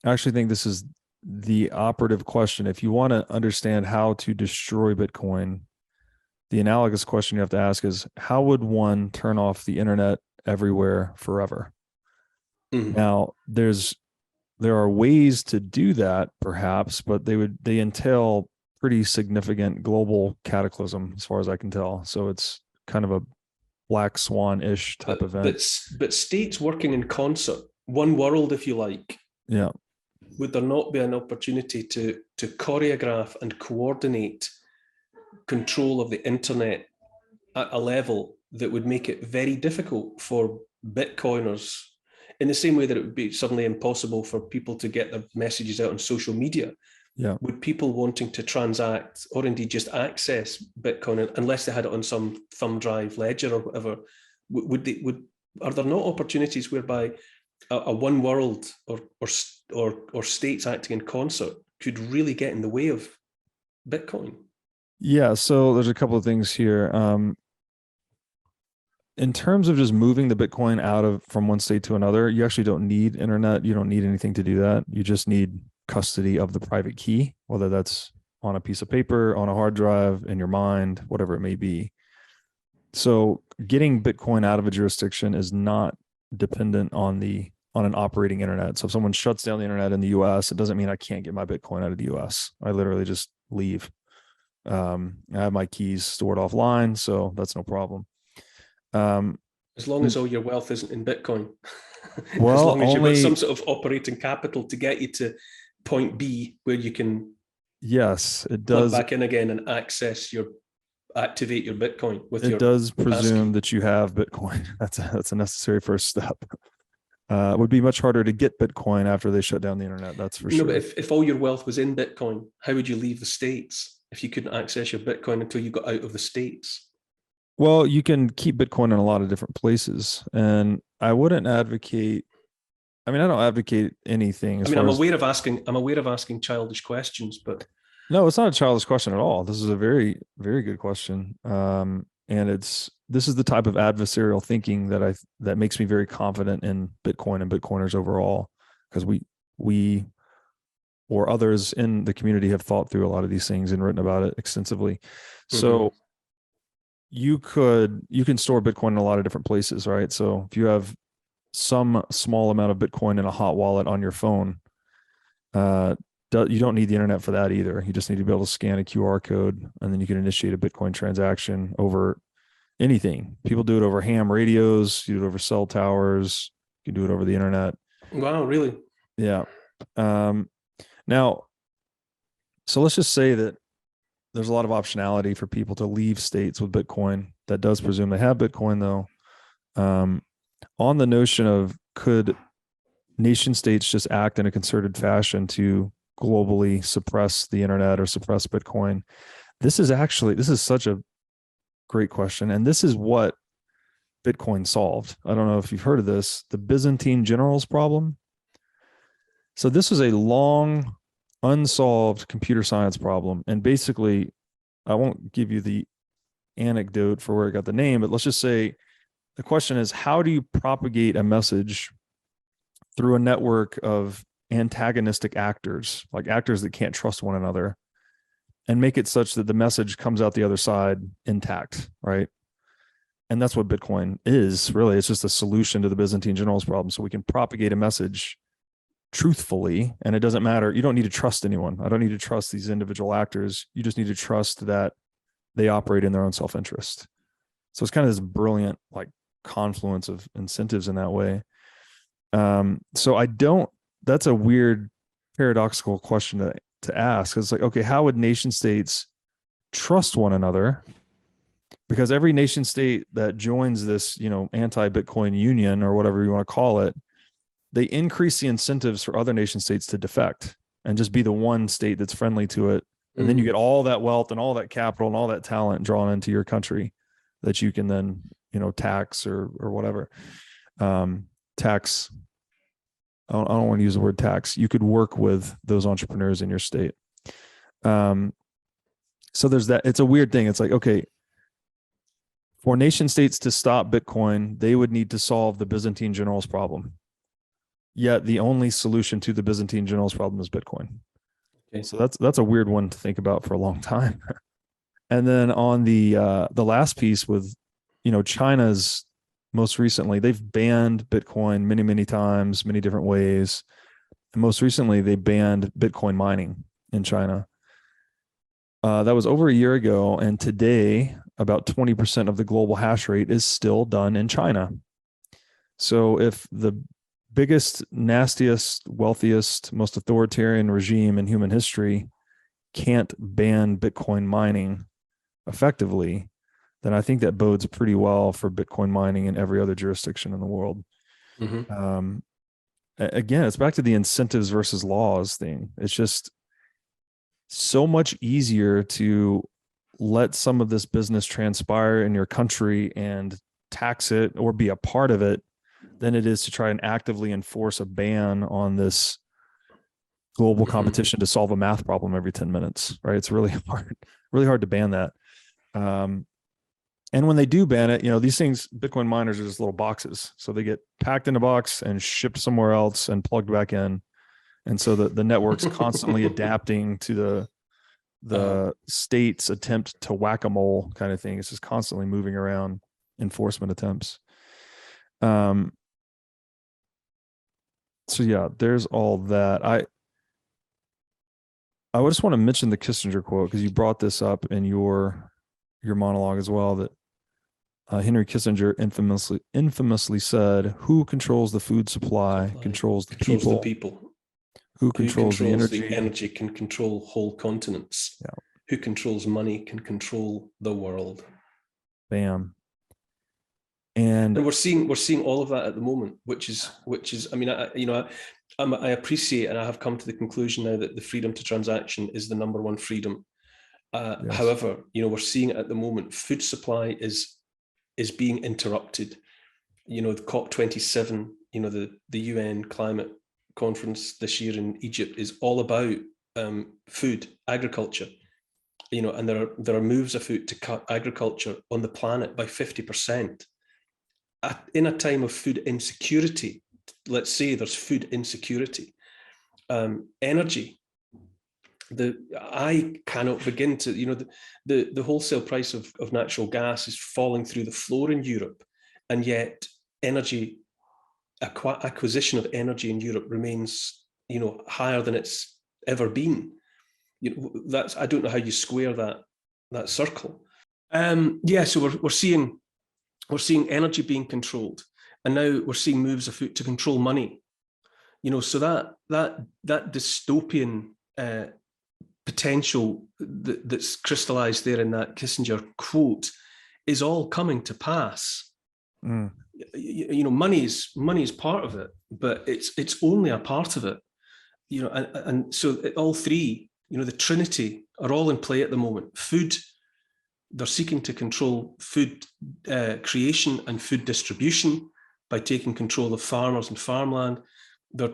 Speaker 1: actually think this is the operative question. If you want to understand how to destroy Bitcoin, the analogous question you have to ask is, how would one turn off the internet everywhere forever? Now, there are ways to do that, perhaps, but they entail pretty significant global cataclysm, as far as I can tell. So it's kind of a black swan-ish type event.
Speaker 2: But states working in concert, one world, if you like.
Speaker 1: Yeah.
Speaker 2: Would there not be an opportunity to choreograph and coordinate control of the internet at a level that would make it very difficult for Bitcoiners, in the same way that it would be suddenly impossible for people to get their messages out on social media?
Speaker 1: Yeah.
Speaker 2: Would people wanting to transact or indeed just access Bitcoin, unless they had it on some thumb drive ledger or whatever, are there not opportunities whereby a one world or states acting in concert could really get in the way of Bitcoin?
Speaker 1: Yeah. So there's a couple of things here. In terms of just moving the Bitcoin from one state to another, you actually don't need internet. You don't need anything to do that. You just need custody of the private key, whether that's on a piece of paper, on a hard drive, in your mind, whatever it may be. So getting Bitcoin out of a jurisdiction is not dependent on an operating internet. So if someone shuts down the internet in the US, it doesn't mean I can't get my Bitcoin out of the US. I literally just leave. I have my keys stored offline, so that's no problem.
Speaker 2: As long as all your wealth isn't in Bitcoin.
Speaker 1: Well,
Speaker 2: as long as you've got some sort of operating capital to get you to point B, where you can
Speaker 1: yes, it does
Speaker 2: plug back in again and activate your Bitcoin with
Speaker 1: it does presume that you have Bitcoin. That's a necessary first step. It would be much harder to get Bitcoin after they shut down the internet. That's for sure.
Speaker 2: But if all your wealth was in Bitcoin, how would you leave the States if you couldn't access your Bitcoin until you got out of the States?
Speaker 1: Well, you can keep Bitcoin in a lot of different places, and I wouldn't advocate. I mean, I don't advocate anything.
Speaker 2: I'm aware of asking childish questions, but
Speaker 1: no, it's not a childish question at all. This is a very, very good question, and this is the type of adversarial thinking that makes me very confident in Bitcoin and Bitcoiners overall, because we or others in the community have thought through a lot of these things and written about it extensively. So you can store Bitcoin in a lot of different places, right? So if you have some small amount of Bitcoin in a hot wallet on your phone, you don't need the internet for that either. You just need to be able to scan a QR code, and then you can initiate a Bitcoin transaction over anything. People do it over ham radios, you do it over cell towers, you can do it over the internet.
Speaker 2: Wow, really?
Speaker 1: Yeah. Now, so let's just say that there's a lot of optionality for people to leave states with Bitcoin. That does presume they have Bitcoin, though. On the notion of, could nation states just act in a concerted fashion to globally suppress the internet or suppress Bitcoin? This is such a great question. And this is what Bitcoin solved. I don't know if you've heard of this, the Byzantine generals problem. So this was a long, unsolved computer science problem. And basically, I won't give you the anecdote for where it got the name, but let's just say the question is, how do you propagate a message through a network of antagonistic actors, like actors that can't trust one another, and make it such that the message comes out the other side intact, right? And that's what Bitcoin is, really. It's just a solution to the Byzantine generals problem. So we can propagate a message truthfully, and it doesn't matter. You don't need to trust anyone. I don't need to trust these individual actors. You just need to trust that they operate in their own self-interest. So it's kind of this brilliant, like, confluence of incentives in that way. That's a weird paradoxical question to ask. It's like, okay, how would nation states trust one another? Because every nation state that joins this, anti-Bitcoin union or whatever you want to call it, they increase the incentives for other nation states to defect and just be the one state that's friendly to it. And then you get all that wealth and all that capital and all that talent drawn into your country that you can then, tax or whatever. Tax. I don't want to use the word tax. You could work with those entrepreneurs in your state. So there's that. It's a weird thing. It's like, okay, for nation states to stop Bitcoin, they would need to solve the Byzantine generals problem. Yet the only solution to the Byzantine generals problem is Bitcoin. Okay. So that's a weird one to think about for a long time. And then on the last piece with, China's most recently. They've banned Bitcoin many, many times, many different ways. And most recently, they banned Bitcoin mining in China. That was over a year ago. And today, about 20% of the global hash rate is still done in China. So if the biggest, nastiest, wealthiest, most authoritarian regime in human history can't ban Bitcoin mining effectively, then I think that bodes pretty well for Bitcoin mining in every other jurisdiction in the world.
Speaker 2: Mm-hmm.
Speaker 1: Again, it's back to the incentives versus laws thing. It's just so much easier to let some of this business transpire in your country and tax it or be a part of it than it is to try and actively enforce a ban on this global competition to solve a math problem every 10 minutes, right? It's really hard to ban that. And when they do ban it, these things, Bitcoin miners are just little boxes. So they get packed in a box and shipped somewhere else and plugged back in. And so the network's constantly adapting to the state's attempt to whack-a-mole kind of thing. It's just constantly moving around enforcement attempts. So yeah, there's all that. I just want to mention the Kissinger quote because you brought this up in your monologue as well, that Henry Kissinger infamously said, "Who controls the food supply controls the people. Who controls the energy
Speaker 2: can control whole continents.
Speaker 1: Yeah.
Speaker 2: Who controls money can control the world."
Speaker 1: Bam. And
Speaker 2: we're seeing all of that at the moment, which is I mean, I appreciate, and I have come to the conclusion now that the freedom to transaction is the number one freedom.
Speaker 1: Yes.
Speaker 2: However, we're seeing it at the moment. Food supply is being interrupted. The COP27, the UN climate conference this year in Egypt is all about food, agriculture. And there are moves afoot to cut agriculture on the planet by 50%. In a time of food insecurity, let's say there's food insecurity, energy. I cannot begin to, the wholesale price of natural gas is falling through the floor in Europe, and yet energy acquisition of energy in Europe remains, higher than it's ever been. I don't know how you square that circle. So we're seeing energy being controlled, and now we're seeing moves afoot to control money. So that dystopian potential that's crystallized there in that Kissinger quote is all coming to pass. Money is part of it, but it's only a part of it. And so all three, the Trinity, are all in play at the moment. Food, they're seeking to control food creation and food distribution by taking control of farmers and farmland. There's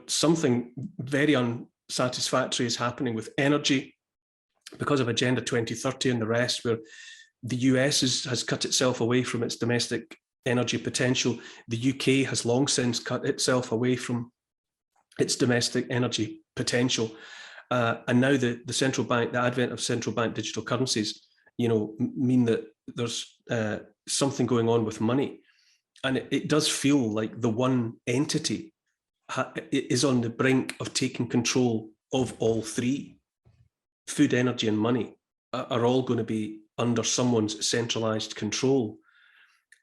Speaker 2: something very unsatisfactory is happening with energy because of Agenda 2030 and the rest, where the US has cut itself away from its domestic energy potential. The UK has long since cut itself away from its domestic energy potential. And now the advent of central bank digital currencies, mean that there's something going on with money. And it does feel like the one entity is on the brink of taking control of all three. Food, energy, and money are all going to be under someone's centralized control.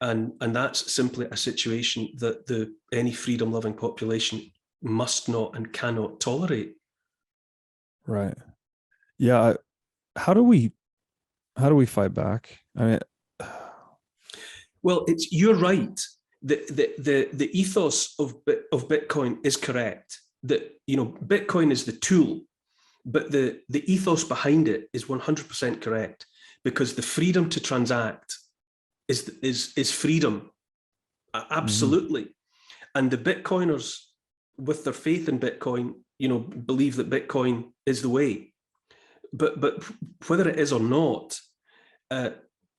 Speaker 2: And that's simply a situation that any freedom-loving population must not and cannot tolerate.
Speaker 1: Right. Yeah. How do we fight back? I mean,
Speaker 2: well, you're right. The ethos of Bitcoin is correct. That Bitcoin is the tool, but the ethos behind it is 100% correct, because the freedom to transact is freedom, absolutely. Mm-hmm. And the Bitcoiners, with their faith in Bitcoin, believe that Bitcoin is the way. But whether it is or not,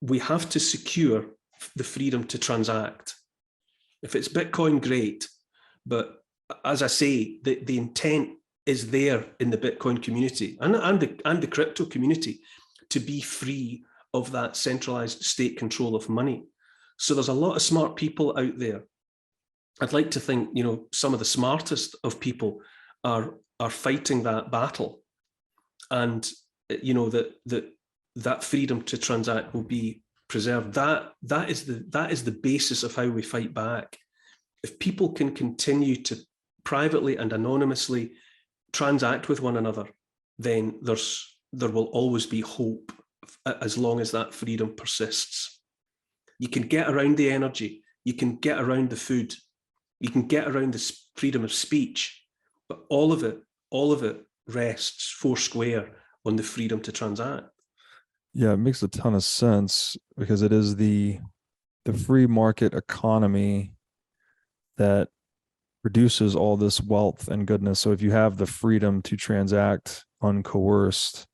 Speaker 2: we have to secure the freedom to transact. If it's Bitcoin, great. But as I say, the intent is there in the Bitcoin community and the crypto community to be free of that centralized state control of money. So there's a lot of smart people out there. I'd like to think, some of the smartest of people are fighting that battle, and that freedom to transact will be preserved. That is the basis of how we fight back. If people can continue to privately and anonymously transact with one another, then there will always be hope, as long as that freedom persists. You can get around the energy, you can get around the food, you can get around the freedom of speech, but all of it rests foursquare on the freedom to transact.
Speaker 1: Yeah, it makes a ton of sense, because it is the free market economy that produces all this wealth and goodness. So if you have the freedom to transact uncoerced,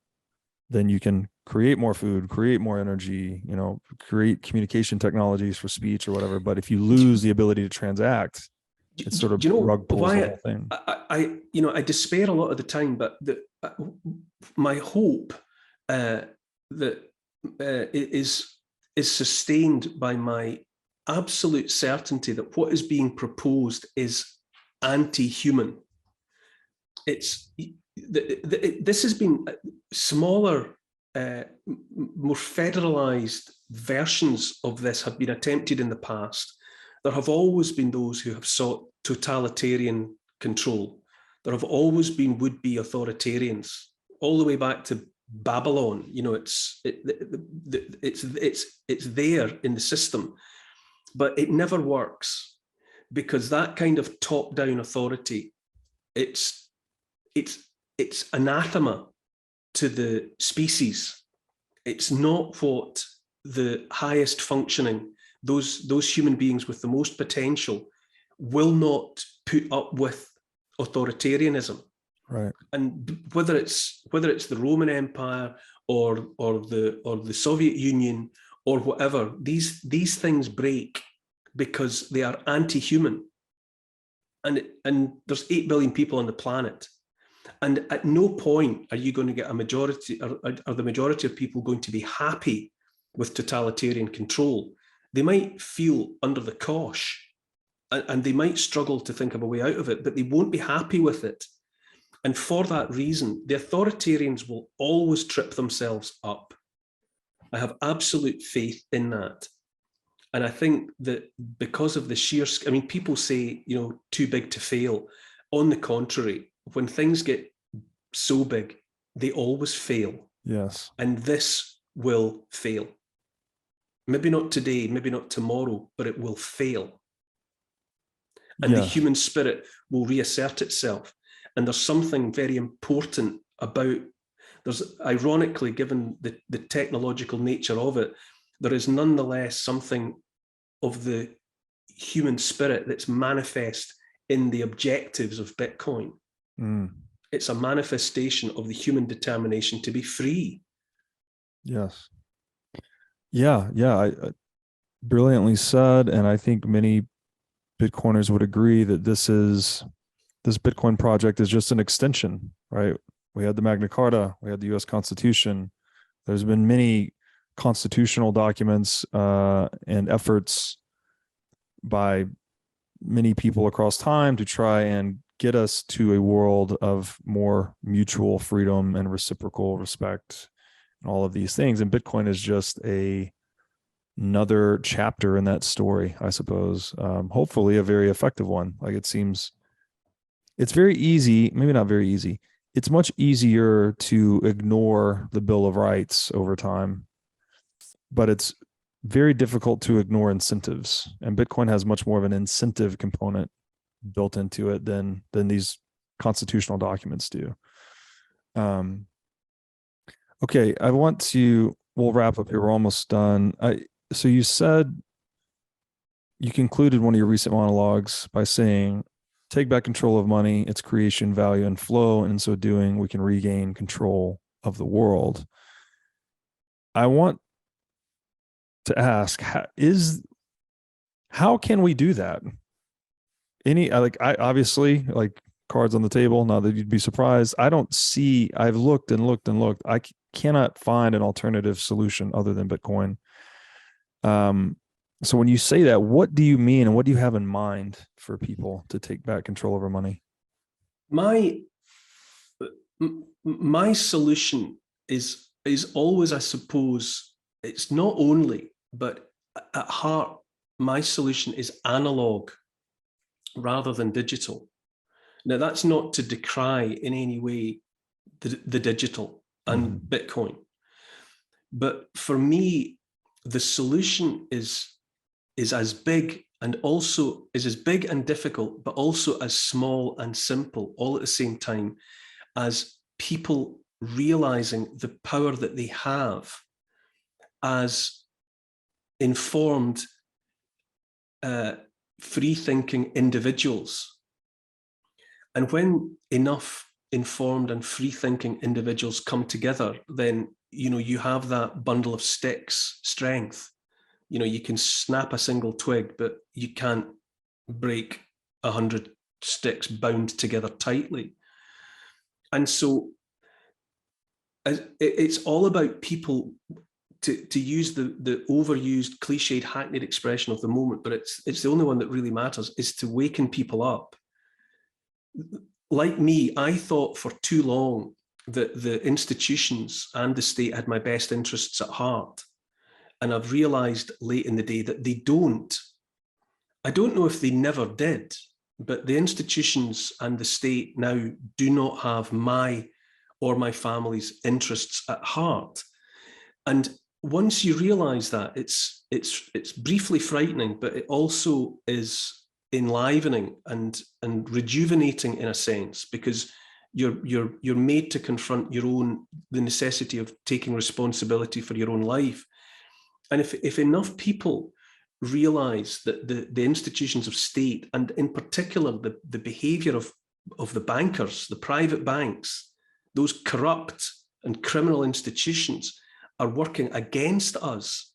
Speaker 1: then you can create more food, create more energy, create communication technologies for speech or whatever. But if you lose the ability to transact, it's sort of rug pulls the whole thing.
Speaker 2: I despair a lot of the time, but my hope is sustained by my absolute certainty that what is being proposed is anti-human. This has been smaller, more federalized versions of this have been attempted in the past. There have always been those who have sought totalitarian control. There have always been would-be authoritarians, all the way back to Babylon. It's there in the system, but it never works, because that kind of top-down authority, it's anathema to the species. It's not what the highest functioning, those human beings with the most potential, will not put up with authoritarianism.
Speaker 1: Right.
Speaker 2: And whether it's the Roman Empire or the Soviet Union or whatever, these things break because they are anti-human. And there's 8 billion people on the planet. And at no point are you going to get a majority, or are the majority of people going to be happy with totalitarian control. They might feel under the cosh, and they might struggle to think of a way out of it, but they won't be happy with it. And for that reason, the authoritarians will always trip themselves up. I have absolute faith in that. And I think that because of the sheer, people say, too big to fail. On the contrary, when things get so big, they always fail.
Speaker 1: Yes.
Speaker 2: And this will fail. Maybe not today, maybe not tomorrow, but it will fail. And the human spirit will reassert itself. And there's something very important about, ironically, given the technological nature of it, there is nonetheless something of the human spirit that's manifest in the objectives of Bitcoin. It's a manifestation of the human determination to be free. Yes.
Speaker 1: Yeah. I brilliantly said. And I think many Bitcoiners would agree that this Bitcoin project is just an extension, right? We had the Magna Carta, we had the US Constitution. There's been many constitutional documents and efforts by many people across time to try and get us to a world of more mutual freedom and reciprocal respect and all of these things. And Bitcoin is just another chapter in that story, I suppose. Hopefully a very effective one. Like, it seems it's very easy, maybe not very easy. It's much easier to ignore the Bill of Rights over time, but it's very difficult to ignore incentives. And Bitcoin has much more of an incentive component built into it than these constitutional documents do. Okay, we'll wrap up here. We're almost done. So you said, you concluded one of your recent monologues by saying, take back control of money, its creation, value, and flow. And in so doing, we can regain control of the world. I want to ask, how can we do that? I obviously, like, cards on the table, not that you'd be surprised. I've looked and looked and looked. I cannot find an alternative solution other than Bitcoin. So when you say that, what do you mean and what do you have in mind for people to take back control over money?
Speaker 2: My my solution is always, I suppose, it's not only, but at heart, my solution is analog rather than digital. Now, that's not to decry in any way the digital and Bitcoin. But for me, the solution is as big and also is as big and difficult, but also as small and simple all at the same time, as people realizing the power that they have as informed, free-thinking individuals. And when enough informed and free-thinking individuals come together, then you have that bundle of sticks strength. You can snap a single twig, but you can't break 100 sticks bound together tightly. And so it's all about people, to use the overused, cliched, hackneyed expression of the moment, but it's the only one that really matters, is to waken people up. Like me, I thought for too long that the institutions and the state had my best interests at heart. And I've realized late in the day that they don't. I don't know if they never did, but the institutions and the state now do not have my or my family's interests at heart. And once you realize that, it's briefly frightening, but it also is enlivening and rejuvenating in a sense, because you're made to confront the necessity of taking responsibility for your own life. And if enough people realize that the institutions of state, and in particular the behavior of the bankers, the private banks, those corrupt and criminal institutions are working against us,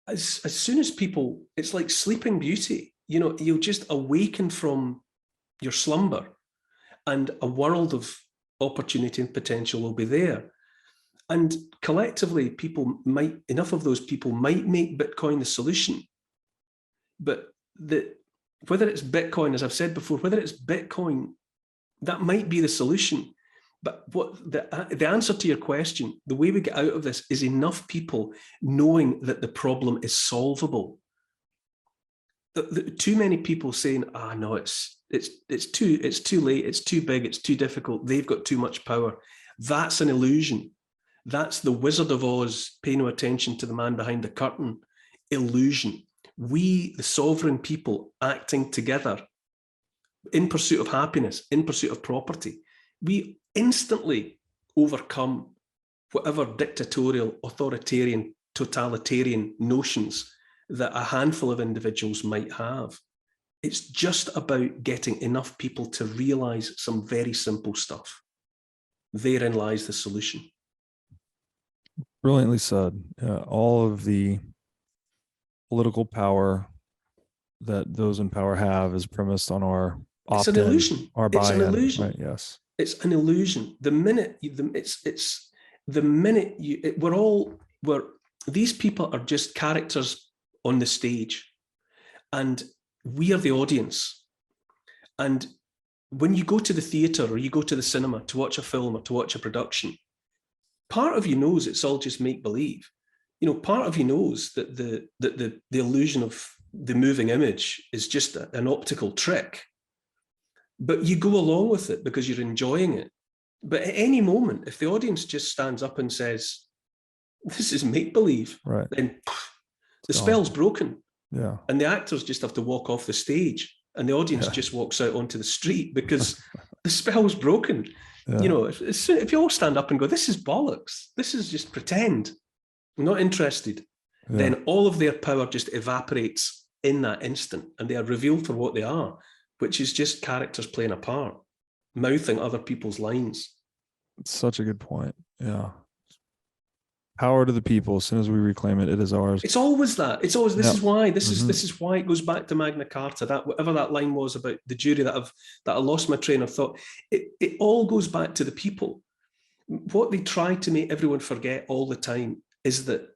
Speaker 2: as soon as people, it's like Sleeping Beauty, you'll just awaken from your slumber and a world of opportunity and potential will be there. And collectively, enough of those people might make Bitcoin the solution. But whether it's Bitcoin, as I've said before, whether it's Bitcoin, that might be the solution. But what the answer to your question, the way we get out of this is enough people knowing that the problem is solvable. Too many people saying, no, it's too late, it's too big, it's too difficult, they've got too much power. That's an illusion. That's the Wizard of Oz, pay no attention to the man behind the curtain illusion. We, the sovereign people, acting together in pursuit of happiness, in pursuit of property, we instantly overcome whatever dictatorial, authoritarian, totalitarian notions that a handful of individuals might have. It's just about getting enough people to realize some very simple stuff. Therein lies the solution.
Speaker 1: Brilliantly said. All of the political power that those in power have is premised on our opt-in,
Speaker 2: it's an illusion.
Speaker 1: Our
Speaker 2: it's an illusion.
Speaker 1: Right? Yes,
Speaker 2: it's an illusion. The minute these people are just characters on the stage, and we are the audience. And when you go to the theatre or you go to the cinema to watch a film or to watch a production, part of you knows it's all just make-believe. Part of you knows that the illusion of the moving image is just an optical trick. But you go along with it because you're enjoying it. But at any moment, if the audience just stands up and says, this is make-believe,
Speaker 1: right,
Speaker 2: then the spell's broken.
Speaker 1: Yeah.
Speaker 2: And the actors just have to walk off the stage and the audience just walks out onto the street because the spell's broken. Yeah. If you all stand up and go, this is bollocks, this is just pretend, I'm not interested, then all of their power just evaporates in that instant and they are revealed for what they are, which is just characters playing a part, mouthing other people's lines.
Speaker 1: It's such a good point. Yeah. Power to the people. As soon as we reclaim it, it is ours.
Speaker 2: It's always that. It's always, this is why, this is why it goes back to Magna Carta, that whatever that line was about the jury that I lost my train of thought, it all goes back to the people. What they try to make everyone forget all the time is that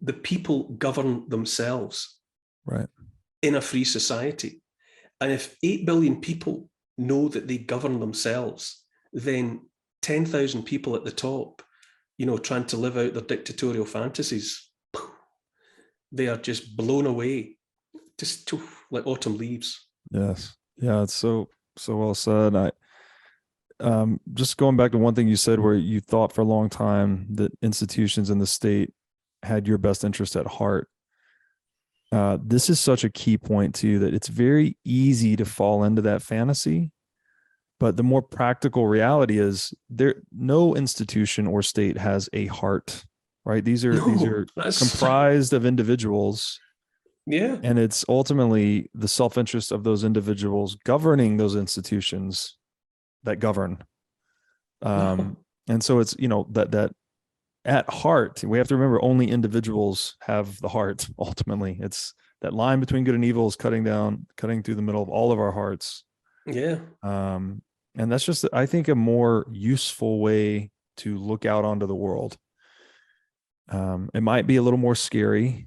Speaker 2: the people govern themselves.
Speaker 1: Right.
Speaker 2: in a free society. And if 8 billion people know that they govern themselves, then 10,000 people at the top, trying to live out their dictatorial fantasies, they are just blown away, just like autumn leaves.
Speaker 1: Yes. Yeah, it's so well said. Just going back to one thing you said, where you thought for a long time that institutions in the state had your best interest at heart. This is such a key point too, that it's very easy to fall into that fantasy, but the more practical reality is no institution or state has a heart, right? These are comprised of individuals.
Speaker 2: Yeah.
Speaker 1: And it's ultimately the self-interest of those individuals governing those institutions that govern. And so it's, that at heart, we have to remember only individuals have the heart. Ultimately, it's that line between good and evil is cutting through the middle of all of our hearts.
Speaker 2: Yeah.
Speaker 1: And that's just, I think, a more useful way to look out onto the world. It might be a little more scary,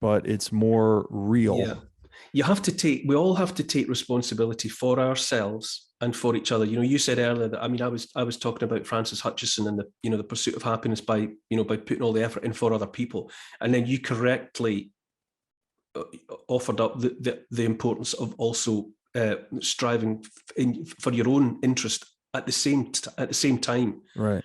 Speaker 1: but it's more real.
Speaker 2: Yeah. We all have to take responsibility for ourselves and for each other. You said earlier that, I was talking about Francis Hutcheson and the pursuit of happiness by putting all the effort in for other people. And then you correctly offered up the importance of also striving for your own interest at the same time.
Speaker 1: Right.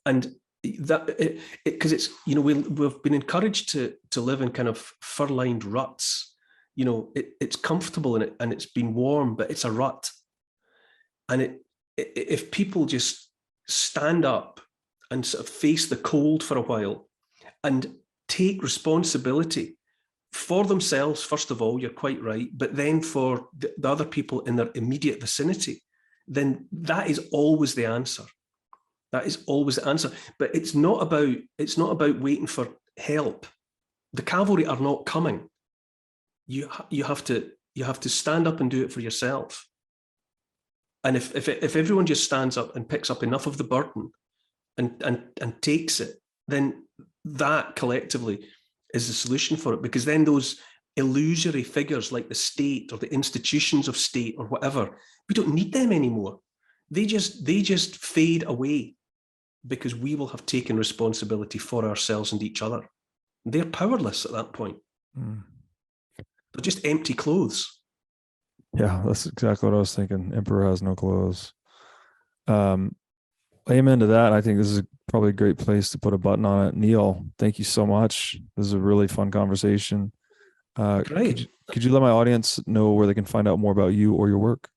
Speaker 2: And that because it's, we've been encouraged to live in kind of fur-lined ruts. It's comfortable in it and it's been warm, but it's a rut. And if people just stand up and sort of face the cold for a while and take responsibility for themselves, first of all, you're quite right, but then for the other people in their immediate vicinity, then that is always the answer. That is always the answer. But it's not about waiting for help. The cavalry are not coming. You have to stand up and do it for yourself. And if everyone just stands up and picks up enough of the burden and takes it, then that collectively is the solution for it. Because then those illusory figures like the state or the institutions of state or whatever, we don't need them anymore. They just fade away because we will have taken responsibility for ourselves and each other. They're powerless at that point.
Speaker 1: Mm.
Speaker 2: They're just empty clothes.
Speaker 1: Yeah, that's exactly what I was thinking. Emperor has no clothes. Amen to that. I think this is probably a great place to put a button on it. Neil, thank you so much. This is a really fun conversation.
Speaker 2: Great.
Speaker 1: Could you let my audience know where they can find out more about you or your work?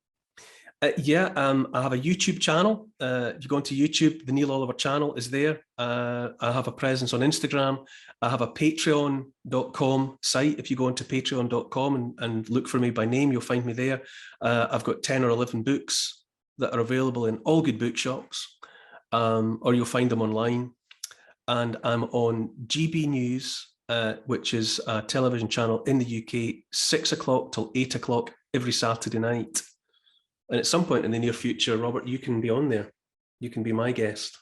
Speaker 2: I have a YouTube channel. If you go into YouTube, the Neil Oliver channel is there. I have a presence on Instagram. I have a patreon.com site. If you go into patreon.com and look for me by name, you'll find me there. I've got 10 or 11 books that are available in all good bookshops, or you'll find them online. And I'm on GB News, which is a television channel in the UK, 6 o'clock till 8 o'clock every Saturday night. And at some point in the near future, Robert, you can be on there. You can be my guest.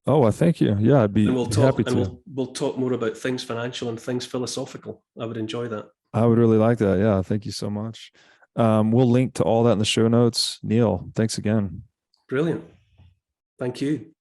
Speaker 1: Oh, well, thank you. Yeah, I'd be happy to.
Speaker 2: And we'll talk more about things financial and things philosophical. I would enjoy that.
Speaker 1: I would really like that. Yeah, thank you so much. We'll link to all that in the show notes. Neil, thanks again.
Speaker 2: Brilliant. Thank you.